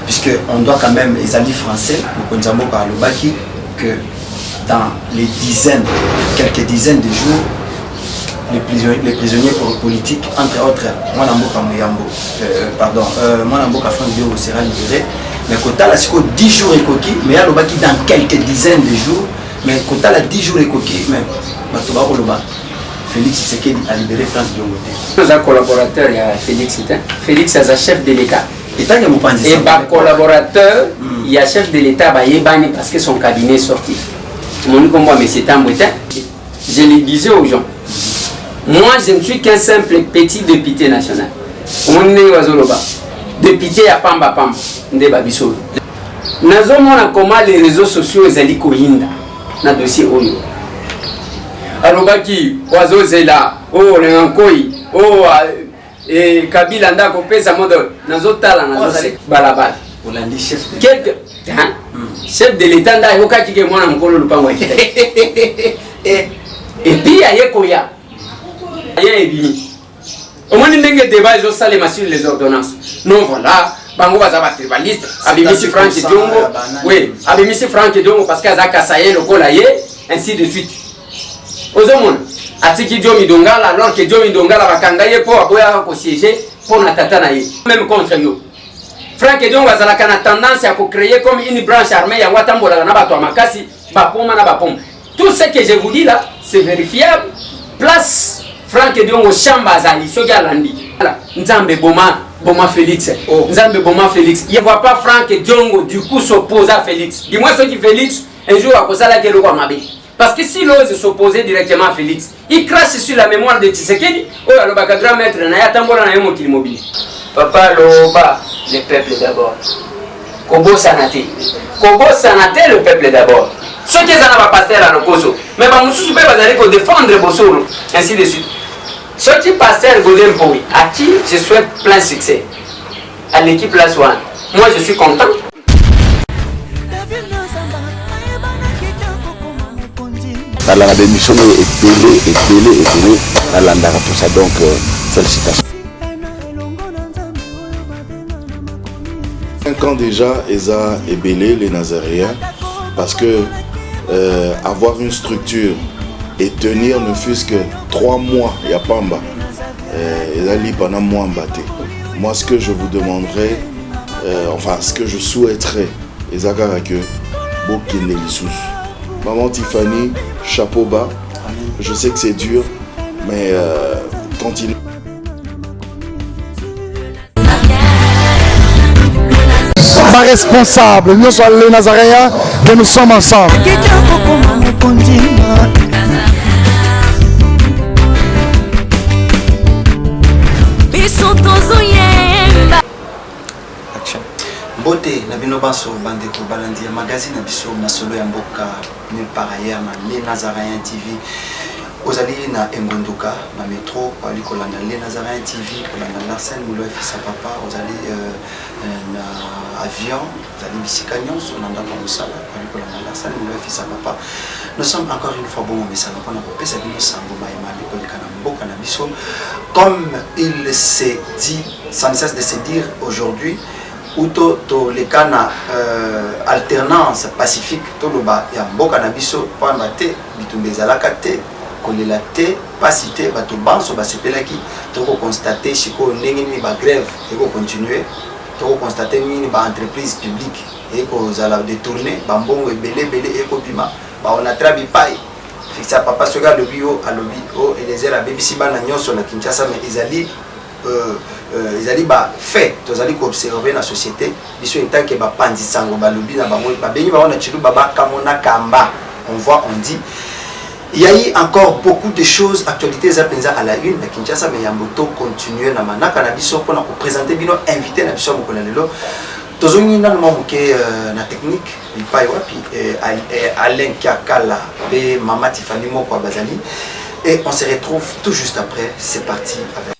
puisque on doit quand même les alliés français que dans les dizaines, quelques dizaines de jours, les prisonniers politiques, entre autres, moi Franck Diongo sera libéré, mais quand là c'est 10 jours et coquille, mais il y a dans quelques dizaines de jours, mais quand là 10 jours et coquille, mais Félix Tshisekedi a libéré Franck Diongo. Nous un collaborateur, il y a Félix, Félix est un chef de l'État. Et collaborateur, il y a chef de l'État, parce que son cabinet est sorti. Mon combat, mais c'est un brutin. Je le disais aux gens. Moi, je ne suis qu'un simple petit député national. Député à Pamba Pamba, de Babisolo. Nous avons comment les réseaux sociaux sont kohinda dans le dossier Oyo. Alobaki, Oiseau Zela, oh, Renkoi, oh, et Kabila Ndako pesa modo, Nazotala, Nazotala, Balabal. Chef de l'État, Yoka qui est moi, Mkolo Lupango. Et puis, il y a Yekoya. Il y a Ebimi. Au moins, il y a des débats sur les ordonnances. Non, voilà. Bango bazaba tribaliste. Abimisi Franck Diongo. Oui, Abimisi Franck Diongo parce qu'il y a Kasaye, le Kolaye, ainsi de suite. Aux hommes, Atiki Diomi Dongala, alors que Diomi Dongala va kangaye pour aboya au siéger pour la tatanaye. Même contre nous. Franck Diongo a la tendance à créer comme une branche armée à Watambola Nabato Makasi, Bapoma Nabapom. Tout ce que je vous dis là, c'est vérifiable. Place Franck Diongo Chamba Zali, Sogalandi. Nzambe Boma Félix. Nzambe Boma Félix. Il ne voit pas Franck Diongo du coup s'opposer à Félix. Dis-moi ce qui Félix, un jour à cause de la guerre au Mabé. Parce que s'il ose s'opposer directement à Félix, il crache sur la mémoire de Tshisekedi. Oh, alors, grand maître, Naya Tambola Nayomo Kilmobili. Papa Loba, le peuple d'abord. Kobo Sanate. Kobo Sanate, le peuple d'abord. Ceux qui n'ont pas passé à l'Okoso. Mais Bamoussou peut pas défendre Bossoro. Ainsi de suite. Ceux qui passent à Godem Poui, à qui je souhaite plein succès. À l'équipe La Swan. Moi, je suis content. La démission est belée, à l'andara pour ça, donc félicitations. 5 ans déjà, Eza est belé, les Nazaréens, parce que avoir une structure et tenir ne fût-ce que 3 mois, il n'y a pas en bas. Eza li pendant moi en bâté. Moi, ce que je vous demanderais, enfin, ce que je souhaiterais, Eza que Bokine Lissous. Maman Tiffany, chapeau bas. Je sais que c'est dur, mais continue. Pas responsable, nous sommes les Nazaréens, mais nous sommes ensemble. Beauté, Nabino Basso, Bandeko Balandia, magazine Abisso, Nasolo Yamboka, nulle part ailleurs, les Nazaréens TV. Ozali na Ngondoka, na métro, Pali Kolanda, les Nazaréens TV, Kolanda Larsen, Moulo Fissa Papa, Ozali na avion, Ozali Bissikagnon, Sonanda Pamoussala, Pali Kolanda Larsen, Moulo Fissa Papa. Nous sommes encore une fois bon, mais ça n'a pas de ça dit Sangoma et Mali Kolanda Nabisso. Comme il s'est dit, sans cesse de se dire aujourd'hui, Outo to les cana alternance pacifique to loba ya mboka na biso pamba te bitumbe zalaka te kolela te pasité bato banso basepelaki to ko constater chiko ndenge ni ba grève et ko continuer to ko constater ni ba entreprise publique et ko zala détourner ba mbongo ebele et ko bima ba on a trabi pai fixa papa soga lobi o alobi o elezera BBC bana nyonso na Kinshasa mais ezali ils allaient fait tous allaient observer la société biso en tant que ba pandisango ba lobi na bango ba beni ba ona chilu baba kamona kamba on voit on dit il y a eu encore beaucoup de choses actualités zapenza à la une na Kinshasa mais yamboto continuer na manaka na biso pour présenter bino invité na biso mokona lelo tozongi na moke na technique il paye wapi Alain Kiakala et Mama Tiffany Moko Bazali et on se retrouve tout juste après. C'est parti avec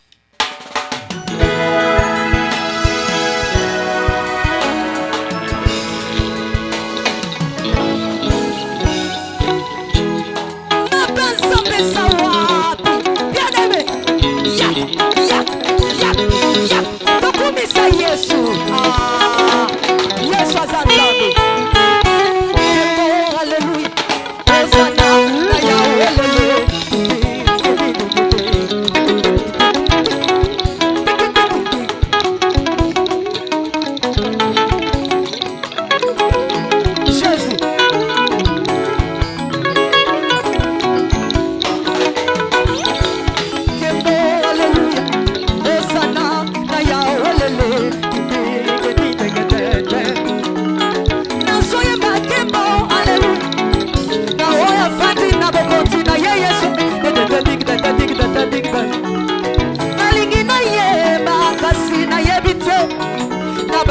Yesu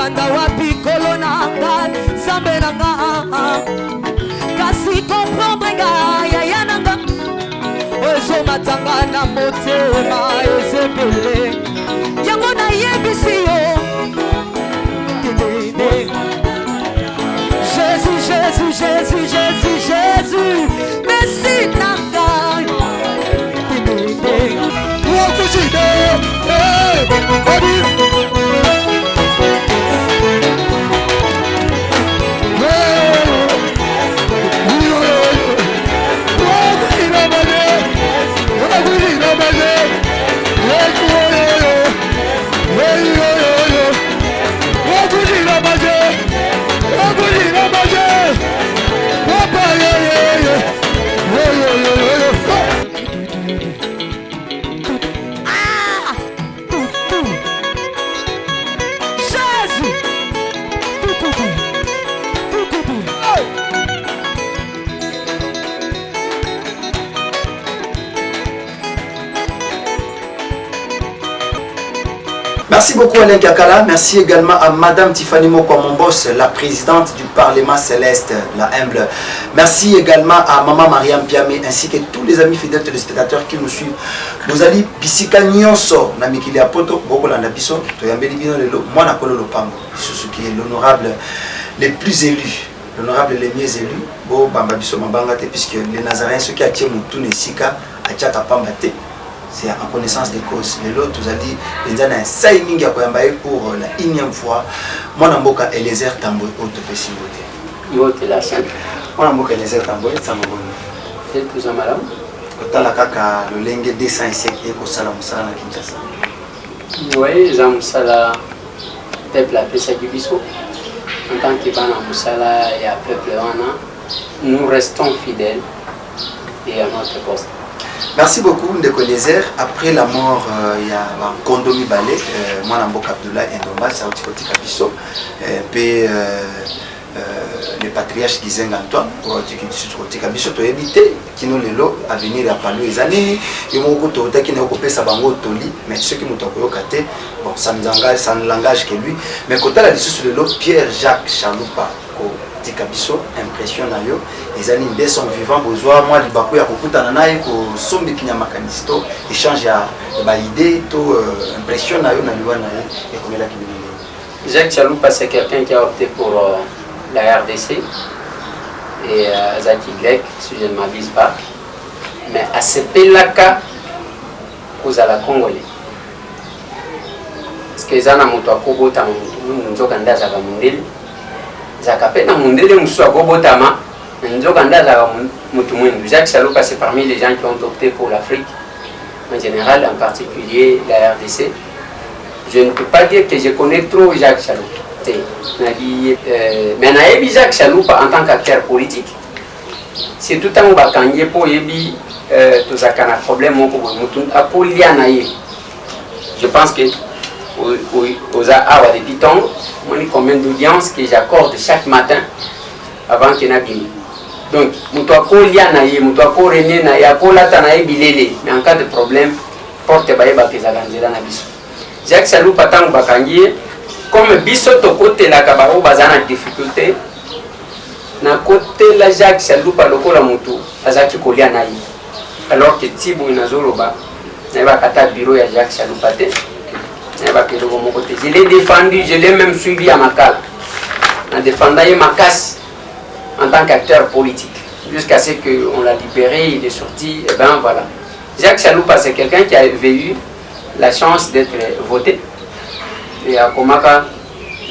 banda wapi kolo nanga zambe nanga kasi comprendre nga yaya nanga ozo matanga na motema ezebele yango na yebisi yo Jésus, Jésus, Jésus, Jésus, Jésus, merci nanga Merci beaucoup Alain Kakala, merci également à Madame Tiffany Mokwambombos, la présidente du Parlement Céleste, la humble. Merci également à Maman Mariam Piamé ainsi que tous les amis fidèles téléspectateurs qui nous suivent. Vous allez bisika nyonso na mikili ya poto bokolanda biso to yambeli bino lelo mwana kolo lopango ce qui est l'honorable les plus élus, l'honorable les mieux élus bo bamba biso mabanga te puisque les Nazaréens ceux qui atient mutu nesika atiaka pamba te. C'est en connaissance des causes. Les autres, vous avez dit, il y a un signing pour la énième fois. Moi, je suis Eliezer Tamboy, autre possibilité. Yo, tu la sens. Moi, je suis Eliezer Tamboy, ça m'a bon. C'est tout ça, madame. Quand la kaka le lengue 205 et au salam sala Kinshasa. Oui, j'aime ça la peuple appelle ça du biso. En tant que bana musala et à peuple wana, nous restons fidèles et à notre poste. Merci beaucoup Ndeko Eliezer. Après la mort, il y a un Kondomi Balé, moi Namboka Abdoulaye Ndomba, ça a été Kabiso, puis le patriarche Gizenga Antoine, qui Kabiso, tu as évité, qui nous l'élo à venir à parler les années, et mon coup, tu as qui n'a occupé sa bango toli, mais ceux qui nous ont occupé, bon, ça ne l'engage que lui, mais quand elle a dit sur le lot, Pierre-Jacques Chaloupa, Kabiso, impression na yo les années de son vivant besoin moi du bakou ya kokutana naye ko sombi kinyama kanisto échange ya ba idée to impression na yo na liwa na et comme la kibili. Jacques Chaloupa c'est quelqu'un qui a opté pour la RDC et Zaki Glek si je ne m'abuse pas mais à ce pelaka aux à la Congolais parce que zana moto akobota nzoka ndaza ka mundeli Zakapé dans mon délai moussa Gobotama, Nzoganda Mutumwendu. Jacques Chaloupa c'est parmi les gens qui ont opté pour l'Afrique, en général, en particulier la RDC. Je ne peux pas dire que je connais trop Jacques Chaloupa. Mais Naïbi Jacques Chaloupa en tant qu'acteur politique, c'est tout un bakangé pour Yebi, tout ça un problème pour Lianaï. Je pense que aux awa de Piton, combien d'audience que j'accorde chaque matin avant qu'il n'ait bien. Donc, Moutouako Lianaï, Moutouako René Naïa, Kolatanaï Bilele, mais en cas de problème, porte Baïba Kezaganzela Nabiso. Jacques Chaloupa Tang Bakangi, comme Bisoto côté la Kabaro Bazana difficulté, na côté la Jacques Chaloupa Lokola Moutou, Azaki Kolianaï. Alors que Tibou Inazoroba, Naïba Kata bureau ya Jacques Chaloupa. Je l'ai défendu, je l'ai même suivi à Makal. En défendant Makas en tant qu'acteur politique. Jusqu'à ce qu'on l'a libéré, il est sorti, et ben voilà. Jacques Chaloupa, c'est quelqu'un qui avait eu la chance d'être voté. Et à Komaka,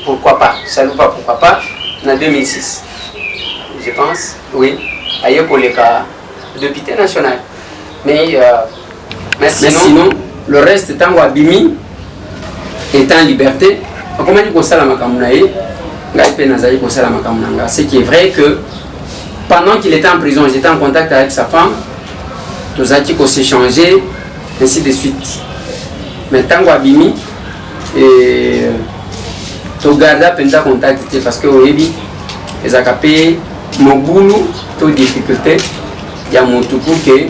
pourquoi pas. Chaloupa, pourquoi pas, en 2006. Je pense, oui, à Yokoleka, député national. Mais sinon, le reste étant Wabimi, étant en liberté, comment dit qu'on s'est la makamunaye, ce qui est vrai que pendant qu'il était en prison, j'étais en contact avec sa femme, tous acquis qu'on s'est changé, ainsi de suite. Mais tant qu'Abimi, tu gardes à contact parce que au début, les acapés, mon boulot, toute difficulté, il y a mon tout pour que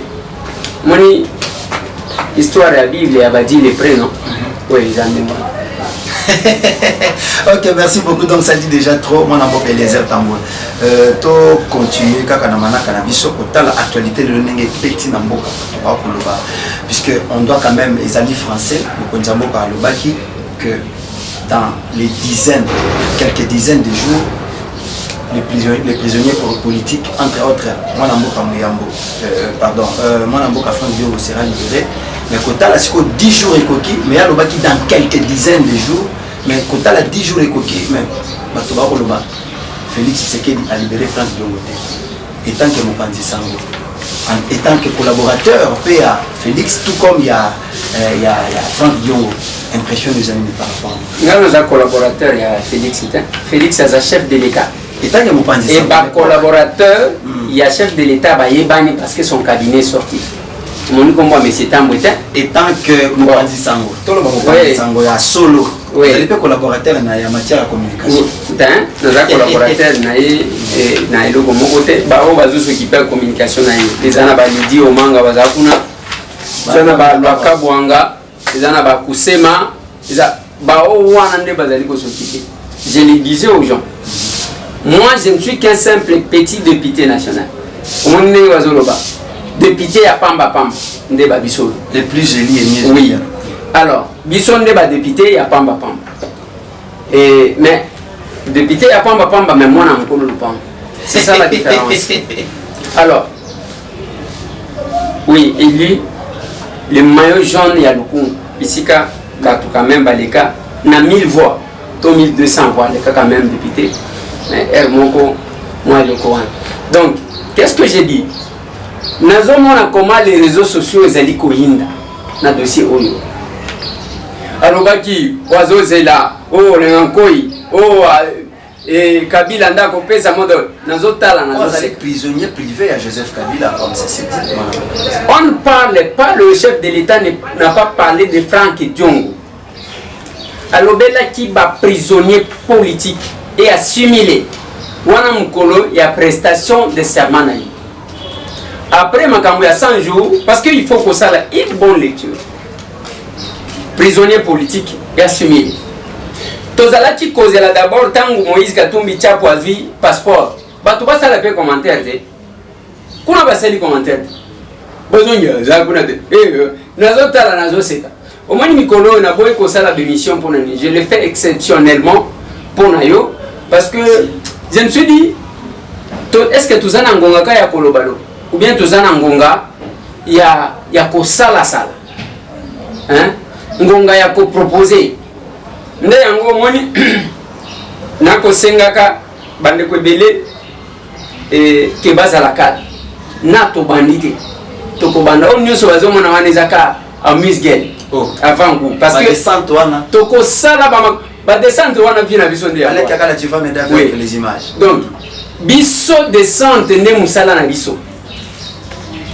mon histoire de la Bible, il y a dit les prénoms. Oui, j'en ai marre. Ok, merci beaucoup. Donc ça dit déjà trop. Mon amour Eliezer Tambour. To continuer kaka na manaka na biso kota l'actualité de l'onenge petit na mboka. Puisque on doit quand même ezali français le konjambo par le baki que dans les dizaines, quelques dizaines de jours, les prisonniers politiques, entre autres, mon amour Franck Diongo sera libéré. Mais Kota là, c'est 10 jours et coquille, mais il y a le baki dans quelques dizaines de jours. Mais Kota là, 10 jours et coquille, mais Félix Tshisekedi a libéré Franck Diongo. Étant que mon Pandi Sango, étant que collaborateur, PA Félix, tout comme il y a Franck Diongo. Impression des amis par rapport. Nous avons un collaborateur, il y a Félix. Félix est un chef de l'État. Et par collaborateur, il y a chef de l'État parce que son cabinet est sorti. Mon nom moi monsieur Tamboueta. Et tant que Moupandi Sango, tout le monde Sango a solo. Oui. Il est collaborateur dans la matière de communication. Nous avons collaborateur dans le côté. Bao bazo s'occuper de communication les ana ba lidi o manga bazakuna. Zana ba lwaka bwanga, zana ba kusema, za bao wana nde bazali ko s'occuper. Je le disais aux gens. Moi, je ne suis qu'un simple petit député national. Député à Pamba Pamba, Ndeba Bissol. Le plus joli et mieux. Oui. Alors, Bissol Ndeba député à Pamba Pamba. Mais, député à Pamba Pamba, mais moi, je ne pas. C'est ça la différence. Alors, oui, élu, le maillot jaune, il y a le coup. Ici, quand même, il y a 1000 voix, 1200 voix, il y a quand même député. Mais moi le Coran. Donc, qu'est-ce que j'ai dit? Nous avons comment les réseaux sociaux zali kohinda na dossier oyo. Alors baki oiseau zela, oh lenkoi, oh et Kabila ndako pesa modo nazotala nazo c'est prisonnier privé à Joseph Kabila comme ça c'est dit. On ne parle pas, le chef de l'État n'a pas parlé de Franck Diongo. Alors bela qui va prisonnier politique et assimilé. Wana mukolo ya prestation de serment. Après makambo ya 100 jours parce qu'il faut que ça la une bonne lecture. Prisonnier politique et assimilé. Tozalaki kozela d'abord tangu Moïse Katumbi Tchapo azui passeport. Batu ba sala pe commentaire de. Kuna ba sali commentaire. Besoin za kuna de. Nazo tala nazo seka. Au moins mikolo na boy ko sala démission pour nani. Je le fais exceptionnellement pour nayo. Parce que je me suis dit, est-ce que tous en angonga ya kolobalo ou bien tous en angonga ya ko sala sala, hein? Ngonga ya ko proposer. Nde yango moni na ko sengaka bande ko belé et ke bazala kala na to bandité to ko banda on nyuso bazo mona wanezaka a misgel avant coup parce que santoana to ko sala ba descente wana vina biso ndia avec kaka tu vas m'aider avec les images. Donc biso descente ne musala na biso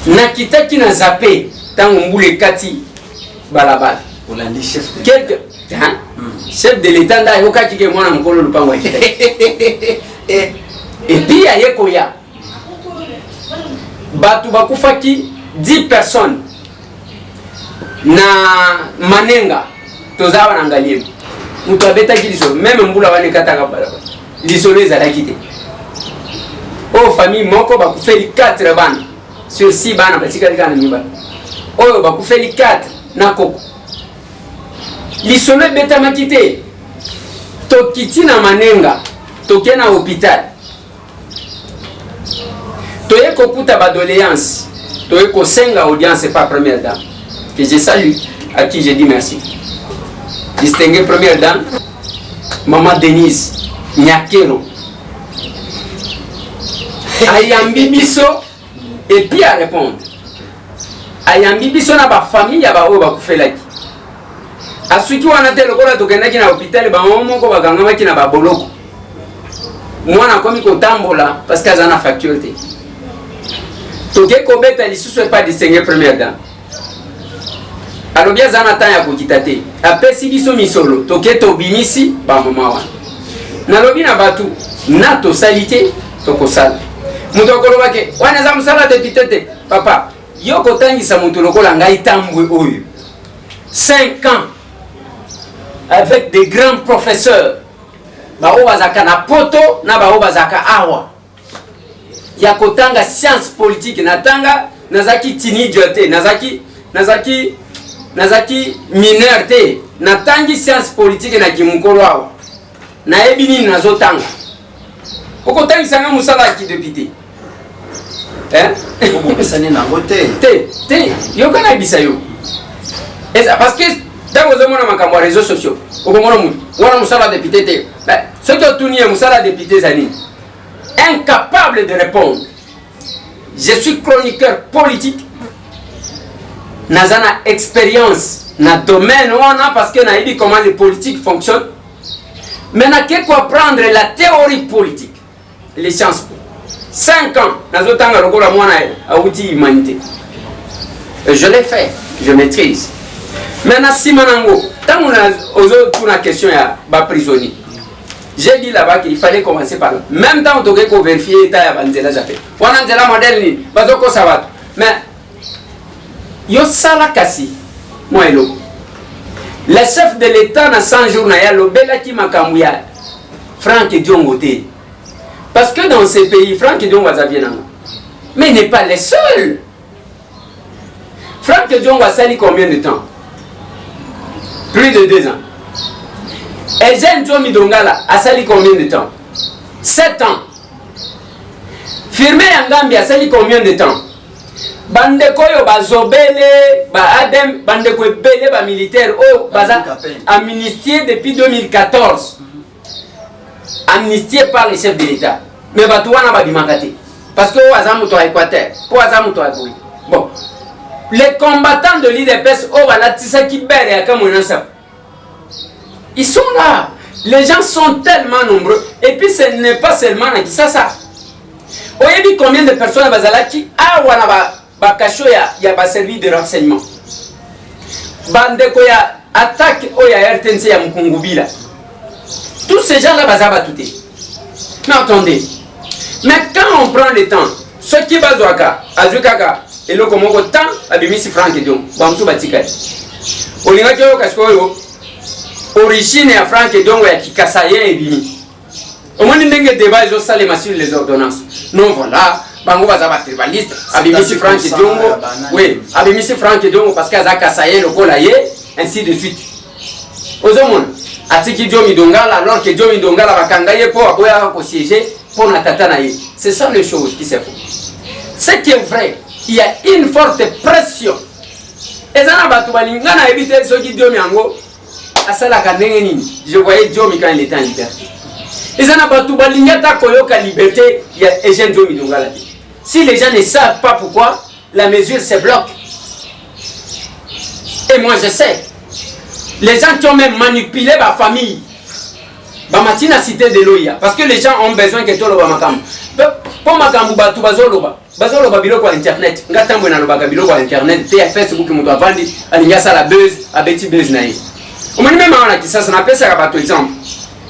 na kitaki na zappé tango mbule kati balabala olandi chef de quelque hein chef de l'état nda yoka kike mwana mkolo lupango akita et puis ayeko ya batu bakufaki 10 personnes na manenga tozawa na ngaliemu mutu abetaki liso même mbula wane kataka balaba lisolo ezalaki te o famille moko bakufeli 4 bana sur 6 bana batikali kana mibala oyo bakufeli 4 na koko lisolo ebetamaki te tokiti na manenga toke na hôpital toye kokuta badoléance toye kosenga audience par première dame que je salue à qui je dis merci. Distinguée première dame, Maman Denise Nyakero. Ayambi biso et puis à répondre. Ayambi biso na ba famille ya ba oyo ba kufelaki. Asuki wana te lokola tokendaki na hôpital ba moko bakangamaki na ba boloko. Mwana komi kotambola parce que azana facture te. Toke kobeta lisusu pas distinguée première dame. Alors bien zana temps ya kokitate apesi biso misolo toke tobimisi ba mama wana nalobi na batu na to salite to kosala muto koloba ke wana za musala député te papa yo kotangisa mutu lokola ngai tambwe oyo 5 ans avec des grands professeurs. Bao bazaka na poto na bao bazaka awa. Ya kotanga science politique natanga nazaki tinidio te nazaki mineur te natangi science politique na kimukolo awa. Na ebini nazotanga. Okotangi sanga musala ki député. Hein? Te yokana bisayo. Parce que dans vos hommes les réseaux sociaux, au moment où on a député, ce qui a tourné à député, incapable de répondre. Je suis chroniqueur politique, n'a expérience dans le domaine parce que n'a dit comment les politiques fonctionnent. Mais n'a qu'à apprendre la théorie politique, les sciences. 5 ans, n'a autant à outil humanité. Je l'ai fait, je maîtrise. Maintenant, si Manango, tant qu'on a osé pour la question à prisonnier, j'ai dit là-bas qu'il fallait commencer par là. Même temps, on doit vérifier l'état de la Japon. On a dit la modèle, parce ça va. Mais, yo sala kasi, moi et l'eau. Le chef de l'État dans 100 jours, il y a le Belaki Makamouya, Franck et Diongote. Parce que dans ces pays, Franck et Diongote viennent. Mais il n'est pas le seul. Franck et Diongote sali combien de temps? Plus de 2 ans. Et Jean Jomi Dongala a sali combien de temps? 7 ans. Firmé en Gambie a sali combien de temps? Bandeko yo bazobele, ba adem, bandeko ebele ba militaire oh baza amnistié depuis 2014. Amnistié par les chefs de l'État. Mais batouana ba bimakate. Parce que wazamu to Équateur, wazamu to Aboui. Bon. Les combattants de l'IDPS, ils sont là. Les gens sont tellement nombreux. Et puis ce n'est pas seulement à Kisasa. Vous voyez combien de personnes qui ont servi de renseignement. Bandeko ya attaque ya RTNC ya Mukungubila. Tous ces gens-là bazaba tout. Mais attendez. Mais quand on prend le temps, ceux qui bazouaka, azukaka, et le comment autant abimisi Franck et Dion, bamsu batika. Olinga kyo kaskoyo origine ya Franck et Dion ya kikasaye et bimi. Au moins ndenge débat zo salema sur les ordonnances. Non voilà, bango bazaba tribaliste, abimisi Franck et Dion. Oui, abimisi Franck et Dion parce que za kasaye le kolaye ainsi de suite. Ozomon atiki Diomi Dongala alors que Diomi Dongala bakangaye po aboya ko siéger pour na tata na ye. C'est ça les choses qui se font. Ce qui est vrai, il y a une forte pression. Et ça n'a pas éviter ceux qui disent Miango. Je voyais Diomi quand il était en liberté. Et ça n'a pas tout la liberté. Il y a Eugène Diomi Dongala. Si les gens ne savent pas pourquoi, la mesure se bloque. Et moi je sais. Les gens qui ont même manipulé ma famille. Bamatina cité de l'Oya. Parce que les gens ont besoin que tout le monde. Pour makambu batu bazoloba biloko à internet ngatambo na loba biloko à internet te Facebook muto avandi alingasa la buzz abeti buzz na ye omoni même on a qui ça na pesa ka exemple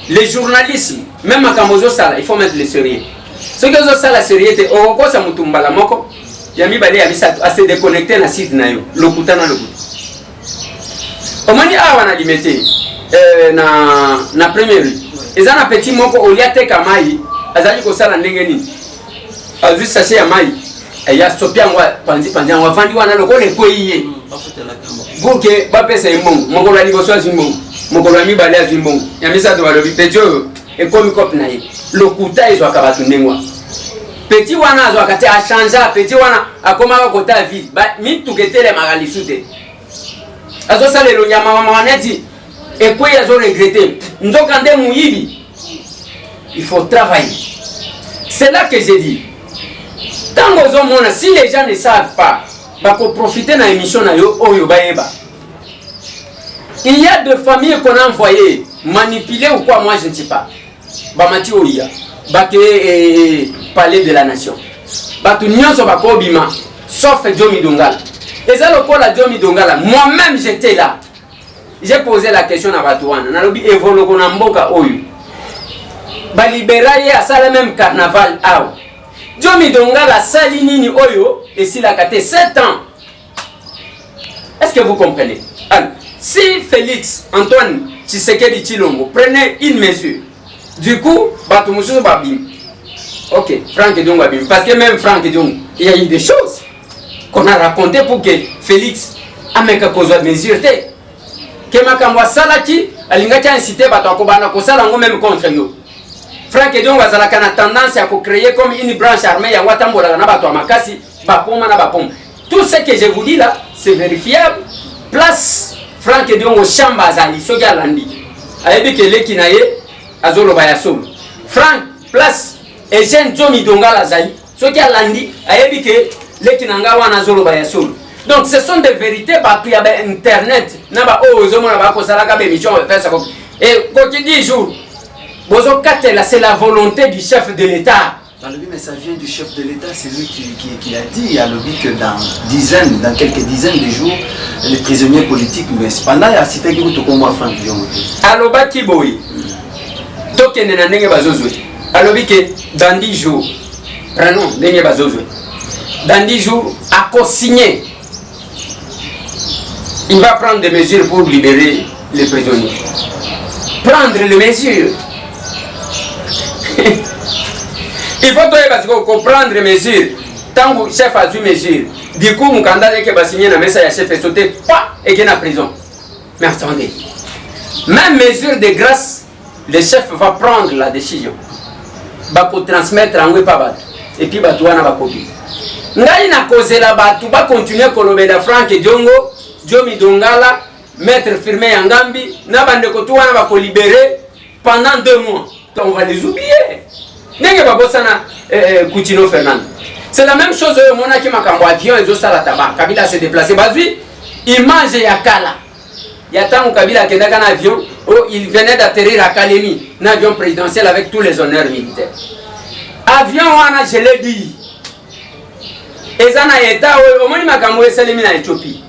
les journalistes même makambozo sala il faut mettre le sérieux ce que zo sala sérieux te okosa mutumbala moko yami bale ya bisatu à se déconnecter na site na yo lokutana lokuta omoni awa na limité na première rue ezana petit moko oliate kamai azali ko sala ndenge nini azu sachet ya mai ya sopia ngwa panzi ngwa fandi wana lokole ko yiye boke ba pesa imbongo moko la liboso azimbongo moko la mibale azimbongo ya misa to balobi pejo e komi kop na ye lokuta ezo akabatu ndengwa petit wana azo akate a changer petit wana akoma ko ta vie ba mi tuketele magalisute azo sale lo nyama mama waneti e ko yazo regretter ndoka nde muyibi il faut travailler. C'est là que j'ai dit. Tant que si les gens ne savent pas, ils vont profiter de l'émission. Il y a des familles qu'on a envoyées, manipulées ou quoi, moi je ne sais pas. Bamati Oya, Palais de la Nation. Sauf Diomi Dongala. Et ça, le col à Diomi Dongala, moi-même j'étais là. J'ai posé la question à Batouana. Nalobi Evolo Konamboka Oyu. Baliberaye a ça même carnaval aw. Diomi Dongala salinini oyo et s'il a caté 7 ans. Est-ce que vous comprenez? Alors, si Félix Antoine Tshisekedi Tshilombo, prenez une mesure. Du coup, bato mususu babim. Ok, Franck Ediongo babim. Parce que même Franck Ediongo, il y a eu des choses qu'on a racontées pour que Félix amène une mesure. Que Makamwa Salaki, alingaki incité bato akobana kosala ngo même contre yo. Franck Ediongo azalaka na tendance à créer comme une branche armée ya watambola na bato makasi, bapoma na bapoma. Tout ce que je vous dis là, c'est vérifiable. Place Franck Ediongo chamba azali soki alandi. Ayebi ke leki na ye azoloba ya solo. Franck place Eugène Djomi Dongala azali soki alandi ayebi ke leki na nga wana azoloba ya solo. Donc ce sont des vérités parce qu'il y a internet naba ozomona ba ko sala ka be mission faire ça. Et quand il dit jour bozo katela c'est la volonté du chef de l'État. Mais ça vient du chef de l'État, c'est lui qui a dit à l'objet que dans quelques dizaines de jours, les prisonniers politiques, mais pendant il y a cité qui vous comme Franck Ediongo. Aloba Kiboy. Tokene na ndenge bazozwe. Alobi que dans 10 jours, prenons ndenge bazozwe. Dans 10 jours, à co-signer. Il va prendre des mesures pour libérer les prisonniers. Prendre les mesures. Il faut comprendre les mesures. Tant que le chef a eu mesure, du coup, mon candidat qui va signer la message à chef est sauté, et qui est en prison. Mais attendez, même mesure de grâce, le chef va prendre la décision. Va pour transmettre en Wepabad. Et puis, va tout en avoir copié. Ngai na cause la batu va continuer à colomber Franck Ediongo, Djomi Dongala, Maître Firmin Yangambi, na bande kotua na va libérer pendant 2 mois. On va les oublier. N'est-ce pas Bossana Coutinho Fernando? C'est la même chose au Mona qui m'a cambo avion et Zosa la tabac. Kabila s'est déplacé. Bazui, il mange Yakala. Il y a tant que Kabila qui est dans un avion, il venait d'atterrir à Kalemi, un avion présidentiel avec tous les honneurs militaires. Avion, je l'ai dit. Et ça n'a été au moins ma cambo et Salemi en Éthiopie.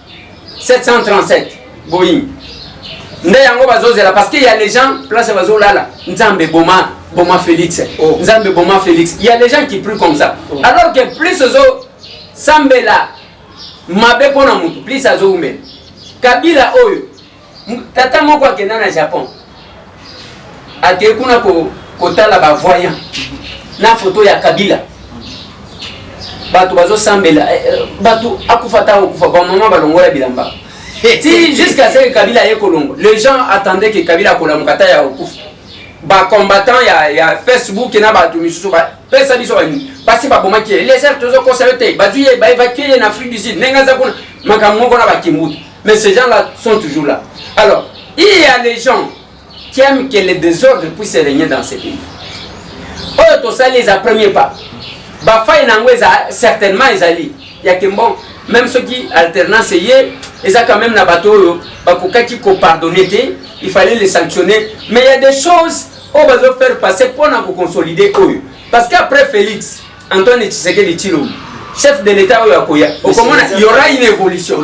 737 Boeing. Parce qu'il y a les gens, place Bazo Lala, Nzambe Boma Félix, Nzambe Boma Félix. Il y a des gens qui prient comme ça. Alors que plus Ozo Sambela, Mabe Pona Moutou, plus Azo Umen. Kabila Oyo, Tata Moko Kena na Japon. Atekuna Kotala ba voyant. Na photo ya Kabila. Batu Bazo Sambela, Batu Akufata Okufa, maman Balongola Bilamba. Si jusqu'à ce que Kabila ait Kolongo, les gens attendaient que Kabila Kolomkata ya Okufa. Ba combattant il y a Facebook na ba tumisu ba pesa biso ba ni basi ba boma ki les airs toujours conservé ba duye ba évacuer en Afrique du Sud nenga za kuna makamoko na ba kimutu. Mais ces gens là sont toujours là. Alors il y a les gens qui aiment que le désordre puisse régner dans ces pays. Oh to ça les a premiers pas ba fa ina ngweza certainement ezali ya que bon même ceux qui alternance yé ils ont quand même na bateau ba kokaki ko pardonner, il fallait les sanctionner, mais il y a des choses on va faire passer pour nous consolider eux. Parce qu'après Félix, Antoine Tshisekedi Tshilombo, chef de l'État, il y aura une évolution.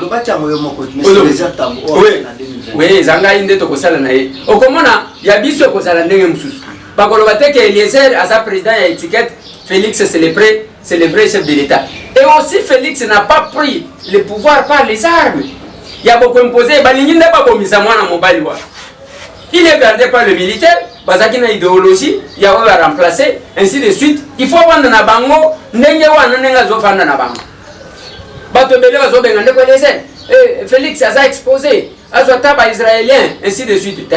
Oui, Zanga Inde Tokosala Nae. Au Komona, il y a Bisso Kosala Nengemsus. Bakolobate que Eliezer, à sa président, il y a étiquette Félix, c'est le vrai chef de l'État. Et aussi, Félix n'a pas pris le pouvoir par les armes. Il y a beaucoup imposé, il est gardé par le militaire. Bazaki na idéologie, il y a remplacer, ainsi de suite. Il faut vendre na bango, ndenge wana nenga zo fanda na bango. Bato bele bazo bengande ko lesen. Félix a exposé, azota ba israélien, ainsi de suite.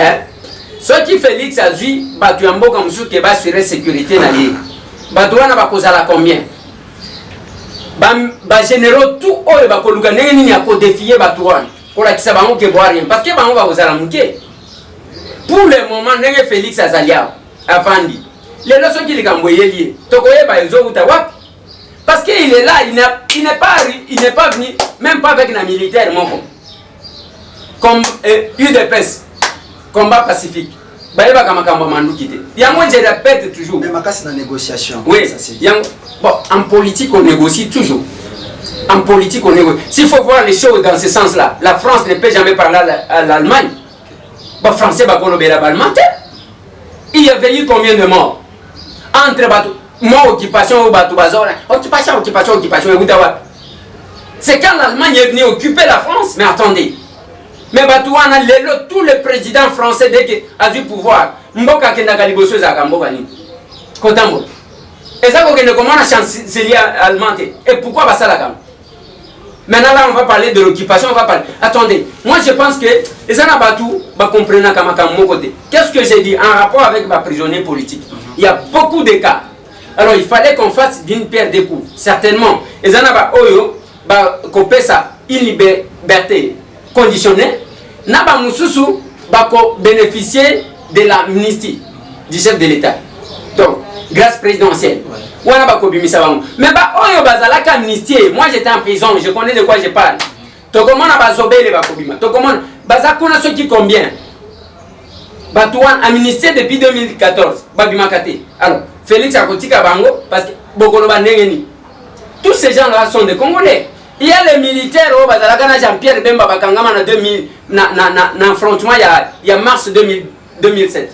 Ce qui Félix a vu, bato yamboka musu ke ba assurer sécurité na lié. Bato wana ba kozala combien? Ba généraux tout oyo ba koluka ndenge nini ya ko défier bato wana. Ko la kisa bango ke boire rien parce que bango ba kozala muke. Pour le moment, Félix Azalia a vendu. Les leçons qu'il a envoyées, parce qu'il est là, il n'est pas venu, même pas avec un militaire, comme UDPS, combat pacifique. Il y a moins de répète toujours. Mais c'est une négociation. Oui, bon, en politique, on négocie toujours. En politique, on négocie. S'il faut voir les choses dans ce sens-là, la France ne peut jamais parler à l'Allemagne. Les Français il y avait eu combien de morts entre mort, occupation ou occupation. C'est quand l'Allemagne est venue occuper la France. Mais attendez, Mais Batouana, tous les présidents français, dès qu'ils ont du pouvoir, Mboka Kendaka Liboso Zakamboka ni. Kotambo. Et ça, comment on a chancelier allemand. Et pourquoi va ça la gamme? Maintenant, là, on va parler de l'occupation, on va parler. Attendez, moi je pense que les Anabatou va comprendre comme mon côté. Qu'est-ce que j'ai dit en rapport avec ma prisonnier politique? Il y a beaucoup de cas. Alors, il fallait qu'on fasse d'une pierre deux coups. Certainement. Les Anabatou, Oyo, va couper ça, une liberté conditionnée. Naba Moussousou va bénéficier de l'amnistie du chef de l'État. Donc, grâce présidentielle. Ouais. Mais bah, Oyo Bazalaka amnistié. Moi j'étais en prison, je connais de quoi je parle. Donc, comment on a bazobé les Bakobima? Donc, comment Bazakuna ceux qui combien? Batouan amnistié depuis 2014. Babimakate. Alors, Félix Akotika Bango, parce que Bokoloba Nengeni. Tous ces gens-là sont des Congolais. Il y a les militaires au Bazalaka, Jean-Pierre Bemba Bakangama en 2000, dans affrontement, il y a mars 2007.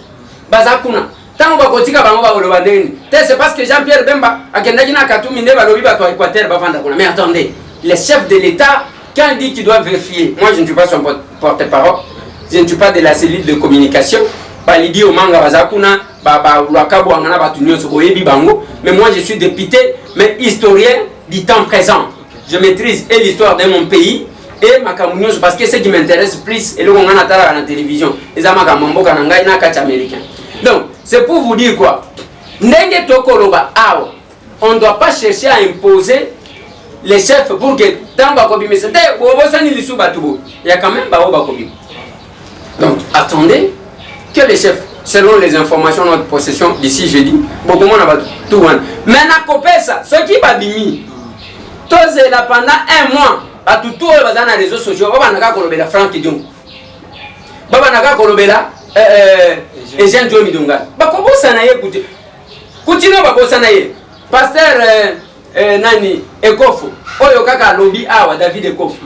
Bazakuna. Tant que Kotika Bango Bakoloba Nengeni. C'est parce que Jean-Pierre Bemba a Kendagina Katoumine Balobi Bato Équateur Bafanda. Mais attendez, les chefs de l'État, quand il dit qu'il doit vérifier, moi je ne suis pas son porte-parole, je ne suis pas de la cellule de communication. Il dit au manga Bazakuna, mais moi je suis député, mais historien du temps présent. Je maîtrise et l'histoire de mon pays et ma communion parce que ce qui m'intéresse plus et le qu'on a à la télévision, les Amakamambo Kananga et Nakach américain. Donc, c'est pour vous dire quoi? Ndenge Tokoloba, on ne doit pas chercher à imposer les chefs pour que tant Bakobi, mais c'était Bobosani Lissou Batoubo. Il y a quand même Bakobi. Donc, attendez que les chefs, selon les informations de notre possession d'ici jeudi, beaucoup de monde a tout. Maintenant, Kopesa, ce qui va bimi, tous là pendant un mois, à tout les réseaux sociaux, Baba Naga Kolobela, Franck Dion, Baba Naga Kolobela, et Jean Jomi Dunga. Bakobo Sanaye, Koutino Bako Sanaye, Pasteur Nani, Ekofo, Oyokaka Lobby Awa, David Ekofo.